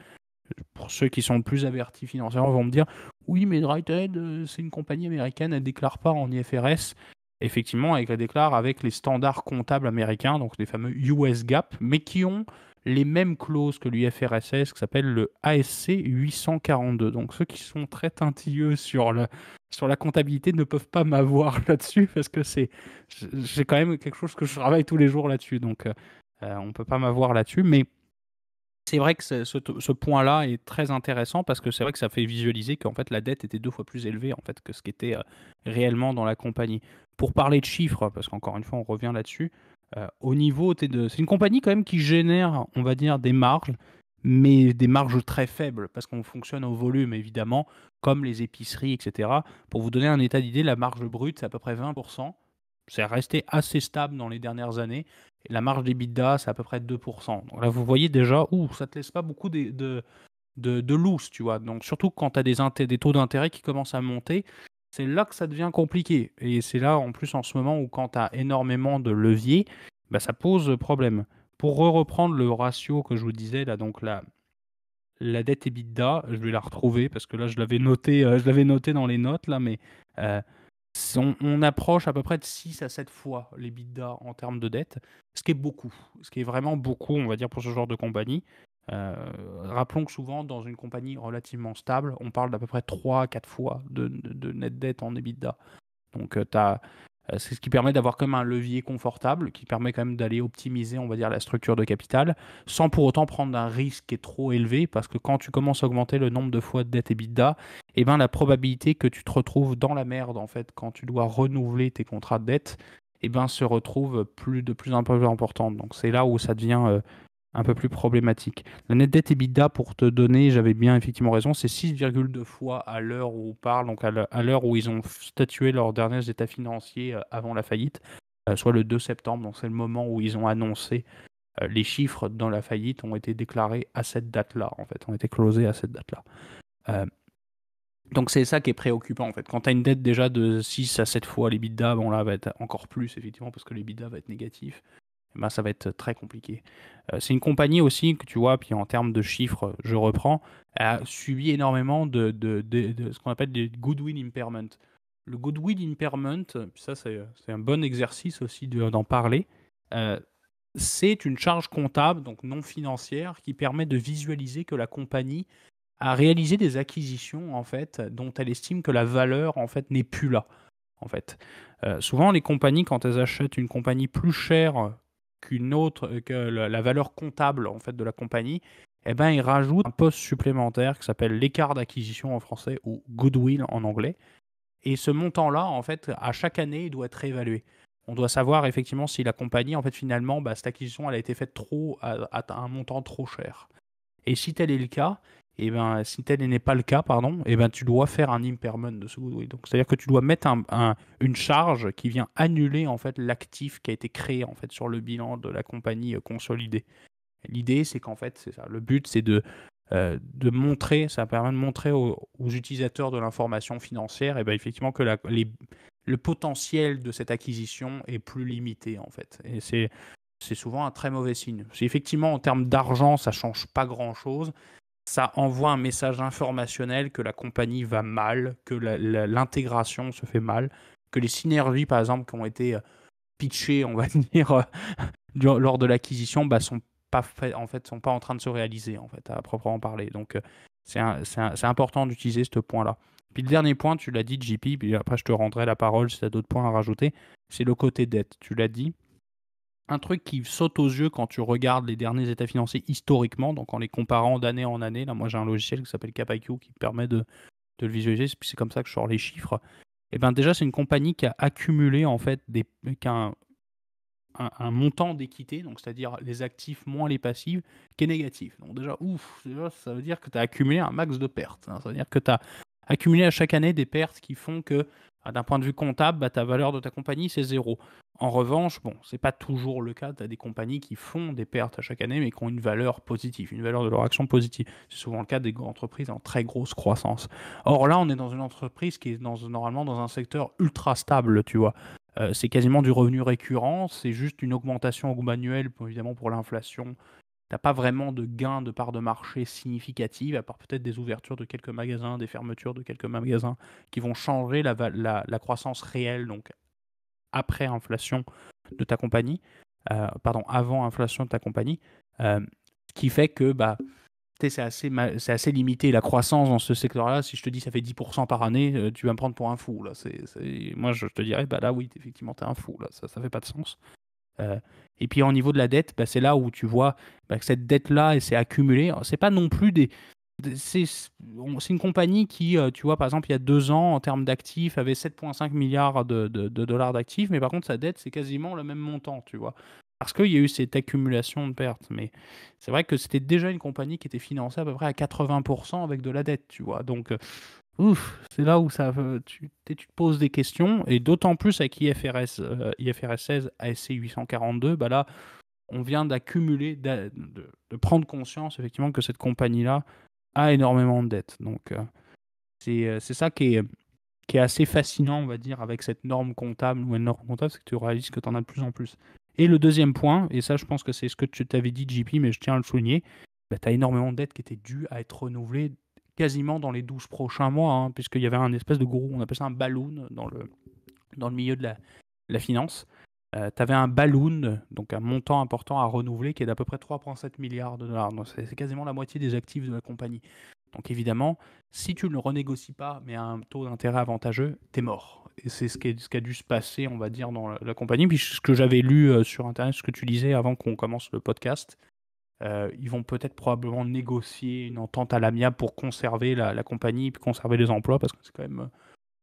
Pour ceux qui sont plus avertis financièrement, vont me dire oui, mais Righted, c'est une compagnie américaine, elle ne déclare pas en IFRS. Effectivement, elle déclare avec les standards comptables américains, donc les fameux US GAAP, mais qui ont les mêmes clauses que l'IFRS 16, qui s'appelle le ASC 842. Donc ceux qui sont très tintilleux sur la comptabilité ne peuvent pas m'avoir là-dessus, parce que c'est quand même quelque chose que je travaille tous les jours là-dessus. Donc on ne peut pas m'avoir là-dessus, mais c'est vrai que ce point-là est très intéressant, parce que c'est vrai que ça fait visualiser qu'en fait la dette était 2 fois plus élevée en fait que ce qui était réellement dans la compagnie. Pour parler de chiffres, parce qu'encore une fois on revient là-dessus, au niveau c'est une compagnie quand même qui génère, on va dire, des marges, mais des marges très faibles, parce qu'on fonctionne au volume évidemment, comme les épiceries, etc. Pour vous donner un état d'idée, la marge brute c'est à peu près 20%. C'est resté assez stable dans les dernières années. Et la marge d'EBITDA, c'est à peu près 2%. Donc là, vous voyez déjà, ça ne te laisse pas beaucoup de loose, tu vois. Donc surtout quand tu as des taux d'intérêt qui commencent à monter, c'est là que ça devient compliqué. Et c'est là, en plus, en ce moment, où quand tu as énormément de leviers, ça pose problème. Pour reprendre le ratio que je vous disais, là, donc la dette EBITDA, je vais la retrouver, parce que là, je l'avais noté dans les notes, là, mais on approche à peu près de 6 à 7 fois l'EBITDA en termes de dette, ce qui est beaucoup, ce qui est vraiment beaucoup, on va dire, pour ce genre de compagnie. Rappelons que souvent, dans une compagnie relativement stable, on parle d'à peu près 3 à 4 fois de net dette en EBITDA. Donc, c'est ce qui permet d'avoir quand même un levier confortable, qui permet quand même d'aller optimiser, on va dire, la structure de capital, sans pour autant prendre un risque qui est trop élevé, parce que quand tu commences à augmenter le nombre de fois de dette EBITDA, la probabilité que tu te retrouves dans la merde, en fait, quand tu dois renouveler tes contrats de dette, se retrouve de plus en plus importante. Donc c'est là où ça devient un peu plus problématique. La net dette EBITDA, pour te donner, j'avais bien effectivement raison, c'est 6,2 fois à l'heure où on parle, donc à l'heure où ils ont statué leurs derniers états financiers avant la faillite, soit le 2 septembre, donc c'est le moment où ils ont annoncé les chiffres dans la faillite ont été déclarés à cette date-là, en fait, ont été closés à cette date-là. Donc c'est ça qui est préoccupant, en fait. Quand tu as une dette déjà de 6 à 7 fois l'EBITDA, bon là, va être encore plus, effectivement, parce que l'EBITDA va être négatif. Ça va être très compliqué. C'est une compagnie aussi que tu vois, puis en termes de chiffres, je reprends, a subi énormément de ce qu'on appelle des goodwill impairment. Le goodwill impairment, ça c'est un bon exercice aussi d'en parler, c'est une charge comptable, donc non financière, qui permet de visualiser que la compagnie a réalisé des acquisitions en fait, dont elle estime que la valeur en fait n'est plus là. En fait. Souvent, les compagnies, quand elles achètent une compagnie plus chère qu'une autre, que la valeur comptable en fait de la compagnie, ils rajoutent un poste supplémentaire qui s'appelle l'écart d'acquisition en français, ou goodwill en anglais. Et ce montant-là, en fait, à chaque année, il doit être réévalué. On doit savoir effectivement si la compagnie, en fait, finalement, cette acquisition, elle a été faite à un montant trop cher. Et si tel est le cas, si tel n'est pas le cas, pardon, tu dois faire un impairment de ce goodwill. Donc, c'est-à-dire que tu dois mettre une charge qui vient annuler en fait l'actif qui a été créé en fait sur le bilan de la compagnie consolidée. L'idée, c'est qu'en fait, c'est ça. Le but, c'est de montrer, ça permet de montrer aux utilisateurs de l'information financière, effectivement que le potentiel de cette acquisition est plus limité en fait. Et c'est souvent un très mauvais signe. C'est effectivement en termes d'argent, ça change pas grand-chose, ça envoie un message informationnel que la compagnie va mal, que l'intégration se fait mal, que les synergies, par exemple, qui ont été pitchées, on va dire, lors de l'acquisition, bah, sont pas sont pas en train de se réaliser, en fait, à proprement parler. Donc, c'est important d'utiliser ce point-là. Puis le dernier point, tu l'as dit, JP, puis après je te rendrai la parole si tu as d'autres points à rajouter, c'est le côté dette. Tu l'as dit. Un truc qui saute aux yeux quand tu regardes les derniers états financiers historiquement, donc en les comparant d'année en année, là moi j'ai un logiciel qui s'appelle CapIQ qui permet de le visualiser, puis c'est comme ça que je sors les chiffres. Et bien déjà c'est une compagnie qui a accumulé en fait un montant d'équité, donc c'est-à-dire les actifs moins les passifs, qui est négatif. Donc déjà, ça veut dire que tu as accumulé un max de pertes. Ça veut dire que tu as accumulé à chaque année des pertes qui font que, d'un point de vue comptable, ta valeur de ta compagnie, c'est zéro. En revanche, bon, c'est pas toujours le cas. Tu as des compagnies qui font des pertes à chaque année, mais qui ont une valeur positive, une valeur de leur action positive. C'est souvent le cas des entreprises en très grosse croissance. Or là, on est dans une entreprise qui est normalement dans un secteur ultra stable, tu vois. C'est quasiment du revenu récurrent, c'est juste une augmentation annuelle, évidemment pour l'inflation. T'as pas vraiment de gain de part de marché significative, à part peut-être des ouvertures de quelques magasins, des fermetures de quelques magasins, qui vont changer la croissance réelle, donc après inflation de ta compagnie, avant inflation de ta compagnie, ce qui fait que c'est assez limité la croissance dans ce secteur-là. Si je te dis ça fait 10% par année, tu vas me prendre pour un fou. Là. Moi, je te dirais, là oui, effectivement, t'es un fou. Là. Ça fait pas de sens. Et puis au niveau de la dette, c'est là où tu vois que cette dette-là, elle s'est accumulée. C'est pas non plus c'est une compagnie qui, tu vois, par exemple, il y a 2 ans, en termes d'actifs, avait 7,5 milliards de dollars d'actifs, mais par contre, sa dette, c'est quasiment le même montant, tu vois. Parce qu'il y a eu cette accumulation de pertes. Mais c'est vrai que c'était déjà une compagnie qui était financée à peu près à 80% avec de la dette, tu vois. Donc, c'est là où tu te poses des questions. Et d'autant plus avec IFRS 16, ASC 842, là, on vient d'accumuler, de prendre conscience, effectivement, que cette compagnie-là a énormément de dettes. Donc, c'est ça qui est assez fascinant, on va dire, avec cette norme comptable ou une norme comptable, c'est que tu réalises que tu en as de plus en plus. Et le deuxième point, et ça je pense que c'est ce que tu t'avais dit JP, mais je tiens à le souligner, tu as énormément de dettes qui étaient dues à être renouvelées quasiment dans les 12 prochains mois, hein, puisqu'il y avait un espèce de gros, on appelle ça un balloon dans le milieu de la finance. Tu avais un balloon, donc un montant important à renouveler, qui est d'à peu près 3,7 milliards de dollars. Donc c'est quasiment la moitié des actifs de la compagnie. Donc évidemment, si tu ne le renégocies pas, mais à un taux d'intérêt avantageux, t'es mort. Et c'est ce qui a dû se passer, on va dire, dans la compagnie. Puis ce que j'avais lu sur Internet, ce que tu lisais avant qu'on commence le podcast, ils vont peut-être probablement négocier une entente à l'amiable pour conserver la compagnie, puis conserver les emplois, parce que c'est quand même une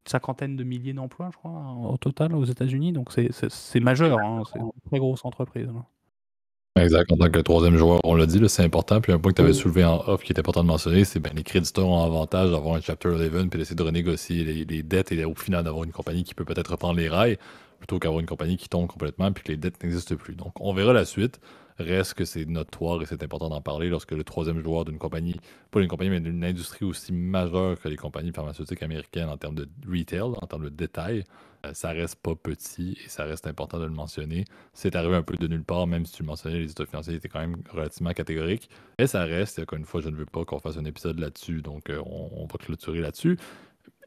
cinquantaine de milliers d'emplois, je crois, au total aux États-Unis. Donc c'est majeur, hein, c'est une très grosse entreprise. Là. Exact. En tant que troisième joueur, on l'a dit, là, c'est important. Puis un point que tu avais soulevé en off qui est important de mentionner, c'est les créditeurs ont avantage d'avoir un Chapter 11 puis d'essayer de renégocier les dettes et au final d'avoir une compagnie qui peut peut-être reprendre les rails plutôt qu'avoir une compagnie qui tombe complètement puis que les dettes n'existent plus. Donc, on verra la suite. Reste que c'est notoire et c'est important d'en parler lorsque le troisième joueur d'une compagnie, pas d'une compagnie, mais d'une industrie aussi majeure que les compagnies pharmaceutiques américaines en termes de retail, en termes de détail, ça reste pas petit et ça reste important de le mentionner. C'est arrivé un peu de nulle part, même si tu le mentionnais, les états financiers étaient quand même relativement catégoriques. Mais ça reste, encore une fois, je ne veux pas qu'on fasse un épisode là-dessus, donc on va clôturer là-dessus.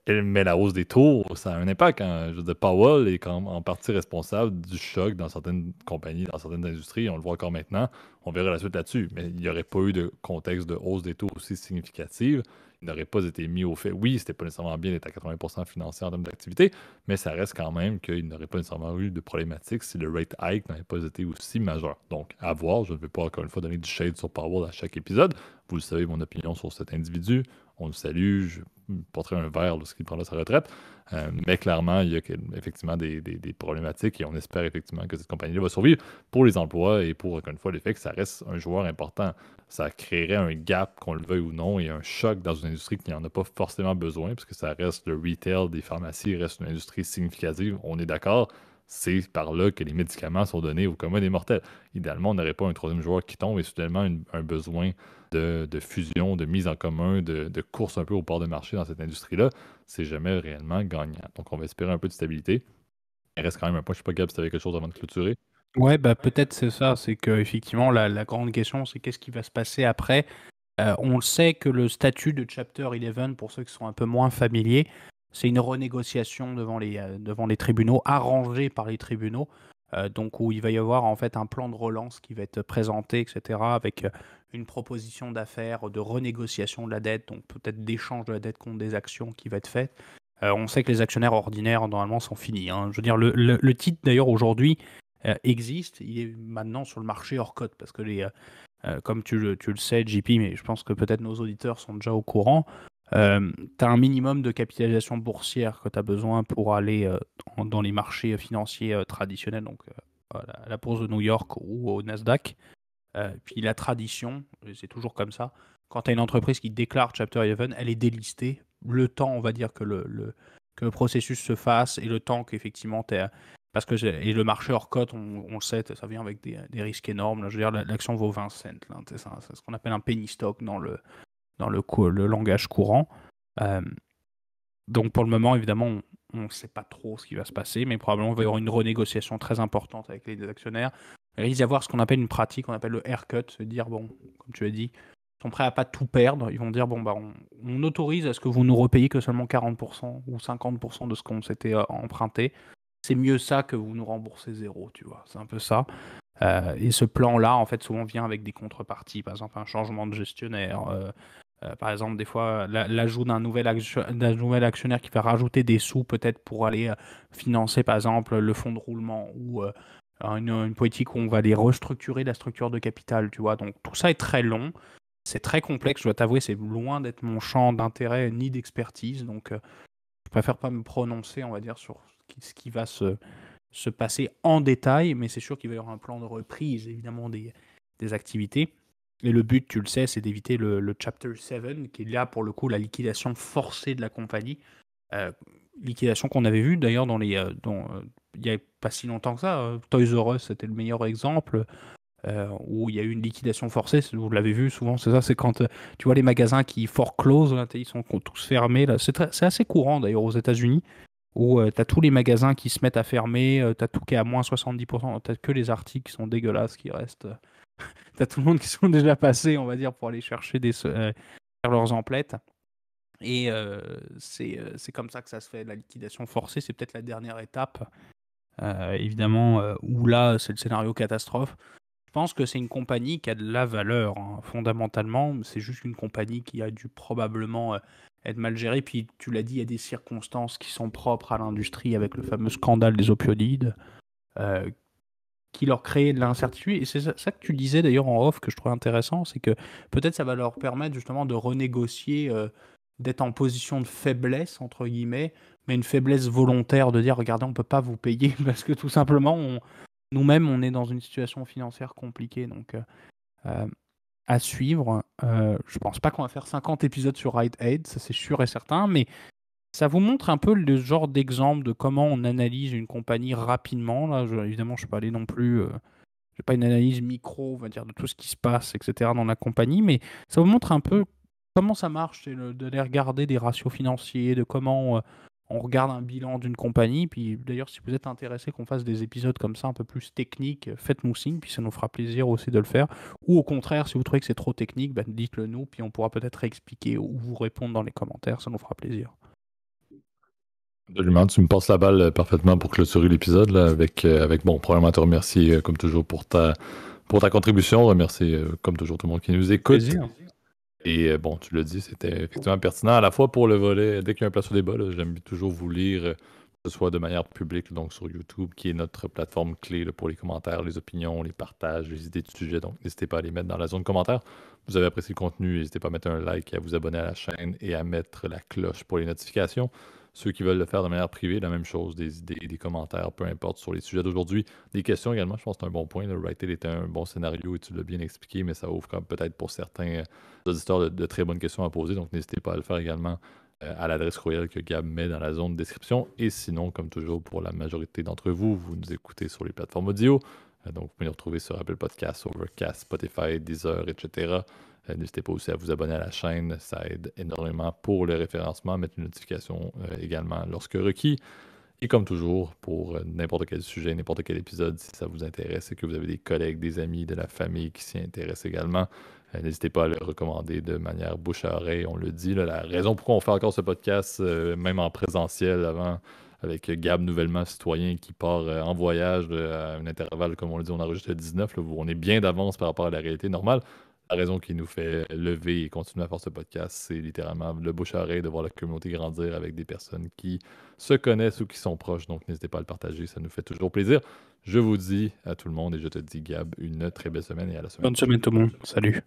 Mais la hausse des taux, ça a un impact. Hein. Je veux dire, Powell est en partie responsable du choc dans certaines compagnies, dans certaines industries. On le voit encore maintenant. On verra la suite là-dessus. Mais il n'y aurait pas eu de contexte de hausse des taux aussi significative. Il n'aurait pas été mis au fait. Oui, c'était pas nécessairement bien d'être à 80% financé en termes d'activité, mais ça reste quand même qu'il n'aurait pas nécessairement eu de problématique si le rate hike n'avait pas été aussi majeur. Donc, à voir. Je ne vais pas encore une fois donner du shade sur Powell à chaque épisode. Vous le savez, mon opinion sur cet individu. On le salue. Je porterai un verre lorsqu'il prendra sa retraite. Mais clairement, il y a effectivement des problématiques et on espère effectivement que cette compagnie-là va survivre pour les emplois et pour, encore une fois, le fait que ça reste un joueur important. Ça créerait un gap, qu'on le veuille ou non, et un choc dans une industrie qui n'en a pas forcément besoin, puisque ça reste le retail des pharmacies, reste une industrie significative, on est d'accord. C'est par là que les médicaments sont donnés au commun des mortels. Idéalement, on n'aurait pas un troisième joueur qui tombe et soudainement un besoin de fusion, de mise en commun, de course un peu au port de marché dans cette industrie-là. C'est jamais réellement gagnant. Donc, on va espérer un peu de stabilité. Il reste quand même un point. Je ne sais pas, Gab, si tu avais quelque chose avant de clôturer. Ouais, peut-être c'est ça. C'est que effectivement la grande question, c'est qu'est-ce qui va se passer après. On sait que le statut de Chapter 11, pour ceux qui sont un peu moins familiers, c'est une renégociation devant les tribunaux, arrangée par les tribunaux, donc où il va y avoir en fait un plan de relance qui va être présenté, etc., avec une proposition d'affaires, de renégociation de la dette, donc peut-être d'échange de la dette contre des actions qui va être faite. On sait que les actionnaires ordinaires, normalement, sont finis, hein. Je veux dire, le titre, d'ailleurs, aujourd'hui, existe. Il est maintenant sur le marché hors cote, parce que comme tu le sais, JP, mais je pense que peut-être nos auditeurs sont déjà au courant, tu as un minimum de capitalisation boursière que tu as besoin pour aller dans les marchés financiers traditionnels, donc à la bourse de New York ou au Nasdaq. Puis la tradition, et c'est toujours comme ça, quand tu as une entreprise qui déclare Chapter 11, elle est délistée. Le temps, on va dire, que le processus se fasse et le temps qu'effectivement tu es. Parce que et le marché hors cote, on le sait, ça vient avec des risques énormes. Là. Je veux dire, l'action vaut 20 cents. Là, c'est ce qu'on appelle un penny stock dans le langage courant. Euh, donc pour le moment, évidemment, on ne sait pas trop ce qui va se passer, mais probablement il va y avoir une renégociation très importante avec les actionnaires. Il risque d'y avoir ce qu'on appelle une pratique, on appelle le haircut, se dire, bon, comme tu as dit, ils sont prêts à pas tout perdre. Ils vont dire, bon, bah, on autorise à ce que vous nous repayiez que seulement 40% ou 50% de ce qu'on s'était emprunté. C'est mieux ça que vous nous remboursez zéro, tu vois. C'est un peu ça. Et ce plan-là, en fait, souvent vient avec des contreparties. Par exemple, un changement de gestionnaire. Par exemple, des fois, l'ajout d'un nouvel actionnaire qui va rajouter des sous peut-être pour aller financer, par exemple, le fonds de roulement ou une politique où on va aller restructurer la structure de capital, tu vois. Donc, tout ça est très long. C'est très complexe, je dois t'avouer, c'est loin d'être mon champ d'intérêt ni d'expertise. Donc, je préfère pas me prononcer, on va dire, sur ce qui va se passer en détail, mais c'est sûr qu'il va y avoir un plan de reprise, évidemment, des activités. Et le but, tu le sais, c'est d'éviter le Chapter 7, qui est là, pour le coup, la liquidation forcée de la compagnie. Liquidation qu'on avait vue, d'ailleurs, il n'y a pas si longtemps que ça. Toys R Us, c'était le meilleur exemple, où il y a eu une liquidation forcée. Vous l'avez vu souvent, c'est ça, c'est quand tu vois les magasins qui foreclose, là, ils sont tous fermés. Là. C'est assez courant, d'ailleurs, aux États-Unis, où tu as tous les magasins qui se mettent à fermer, tu as tout qui est à moins 70%, tu que les articles qui sont dégueulasses qui restent. Tu as tout le monde qui sont déjà passés, on va dire, pour aller chercher faire leurs emplettes. Et c'est comme ça que ça se fait, la liquidation forcée. C'est peut-être la dernière étape, évidemment, où là, c'est le scénario catastrophe. Je pense que c'est une compagnie qui a de la valeur, hein, fondamentalement. C'est juste une compagnie qui a dû probablement être mal gérée. Puis, tu l'as dit, il y a des circonstances qui sont propres à l'industrie avec le fameux scandale des opioïdes, euh, qui leur créent de l'incertitude. Et c'est ça que tu disais d'ailleurs en off que je trouvais intéressant, c'est que peut-être ça va leur permettre justement de renégocier, d'être en position de faiblesse, entre guillemets, mais une faiblesse volontaire de dire, regardez, on ne peut pas vous payer parce que tout simplement, nous-mêmes, on est dans une situation financière compliquée. Donc, euh, à suivre. Je pense pas qu'on va faire 50 épisodes sur Rite Aid, ça c'est sûr et certain, mais ça vous montre un peu le genre d'exemple de comment on analyse une compagnie rapidement. Là, évidemment, je ne suis pas allé non plus. J'ai pas une analyse micro, on va dire, de tout ce qui se passe, etc. dans la compagnie, mais ça vous montre un peu comment ça marche, d'aller regarder des ratios financiers, de comment on regarde un bilan d'une compagnie. Puis d'ailleurs, si vous êtes intéressé qu'on fasse des épisodes comme ça, un peu plus techniques, faites-nous signe, puis ça nous fera plaisir aussi de le faire. Ou au contraire, si vous trouvez que c'est trop technique, ben, dites-le nous, puis on pourra peut-être expliquer ou vous répondre dans les commentaires, ça nous fera plaisir. Absolument, tu me passes la balle parfaitement pour clôturer l'épisode là, avec premièrement te remercier comme toujours pour ta contribution, remercier comme toujours tout le monde qui nous écoute. Plaisir. Et bon, tu l'as dit, c'était effectivement pertinent à la fois pour le volet, dès qu'il y a un place au débat, là, j'aime toujours vous lire, que ce soit de manière publique, donc sur YouTube, qui est notre plateforme clé là, pour les commentaires, les opinions, les partages, les idées de sujet. Donc n'hésitez pas à les mettre dans la zone commentaire. Vous avez apprécié le contenu, n'hésitez pas à mettre un like, à vous abonner à la chaîne et à mettre la cloche pour les notifications. Ceux qui veulent le faire de manière privée, la même chose, des idées, des commentaires, peu importe, sur les sujets d'aujourd'hui. Des questions également, je pense que c'est un bon point. Le Writing était un bon scénario et tu l'as bien expliqué, mais ça ouvre comme peut-être pour certains auditeurs de très bonnes questions à poser. Donc n'hésitez pas à le faire également à l'adresse courriel que Gab met dans la zone de description. Et sinon, comme toujours, pour la majorité d'entre vous, vous nous écoutez sur les plateformes audio. Donc vous pouvez nous retrouver sur Apple Podcasts, Overcast, Spotify, Deezer, etc. N'hésitez pas aussi à vous abonner à la chaîne, ça aide énormément pour le référencement, mettre une notification également lorsque requis. Et comme toujours, pour n'importe quel sujet, n'importe quel épisode, si ça vous intéresse et que vous avez des collègues, des amis, de la famille qui s'y intéressent également, n'hésitez pas à le recommander de manière bouche à oreille. On le dit, là, la raison pourquoi on fait encore ce podcast, même en présentiel avant, avec Gab nouvellement citoyen qui part en voyage à un intervalle, comme on le dit, on enregistre le 19, là, où on est bien d'avance par rapport à la réalité normale. La raison qui nous fait lever et continuer à faire ce podcast, c'est littéralement le bouche à oreille de voir la communauté grandir avec des personnes qui se connaissent ou qui sont proches. Donc, n'hésitez pas à le partager, ça nous fait toujours plaisir. Je vous dis à tout le monde et je te dis, Gab, une très belle semaine et à la semaine Bonne prochaine. semaine tout le monde. Salut.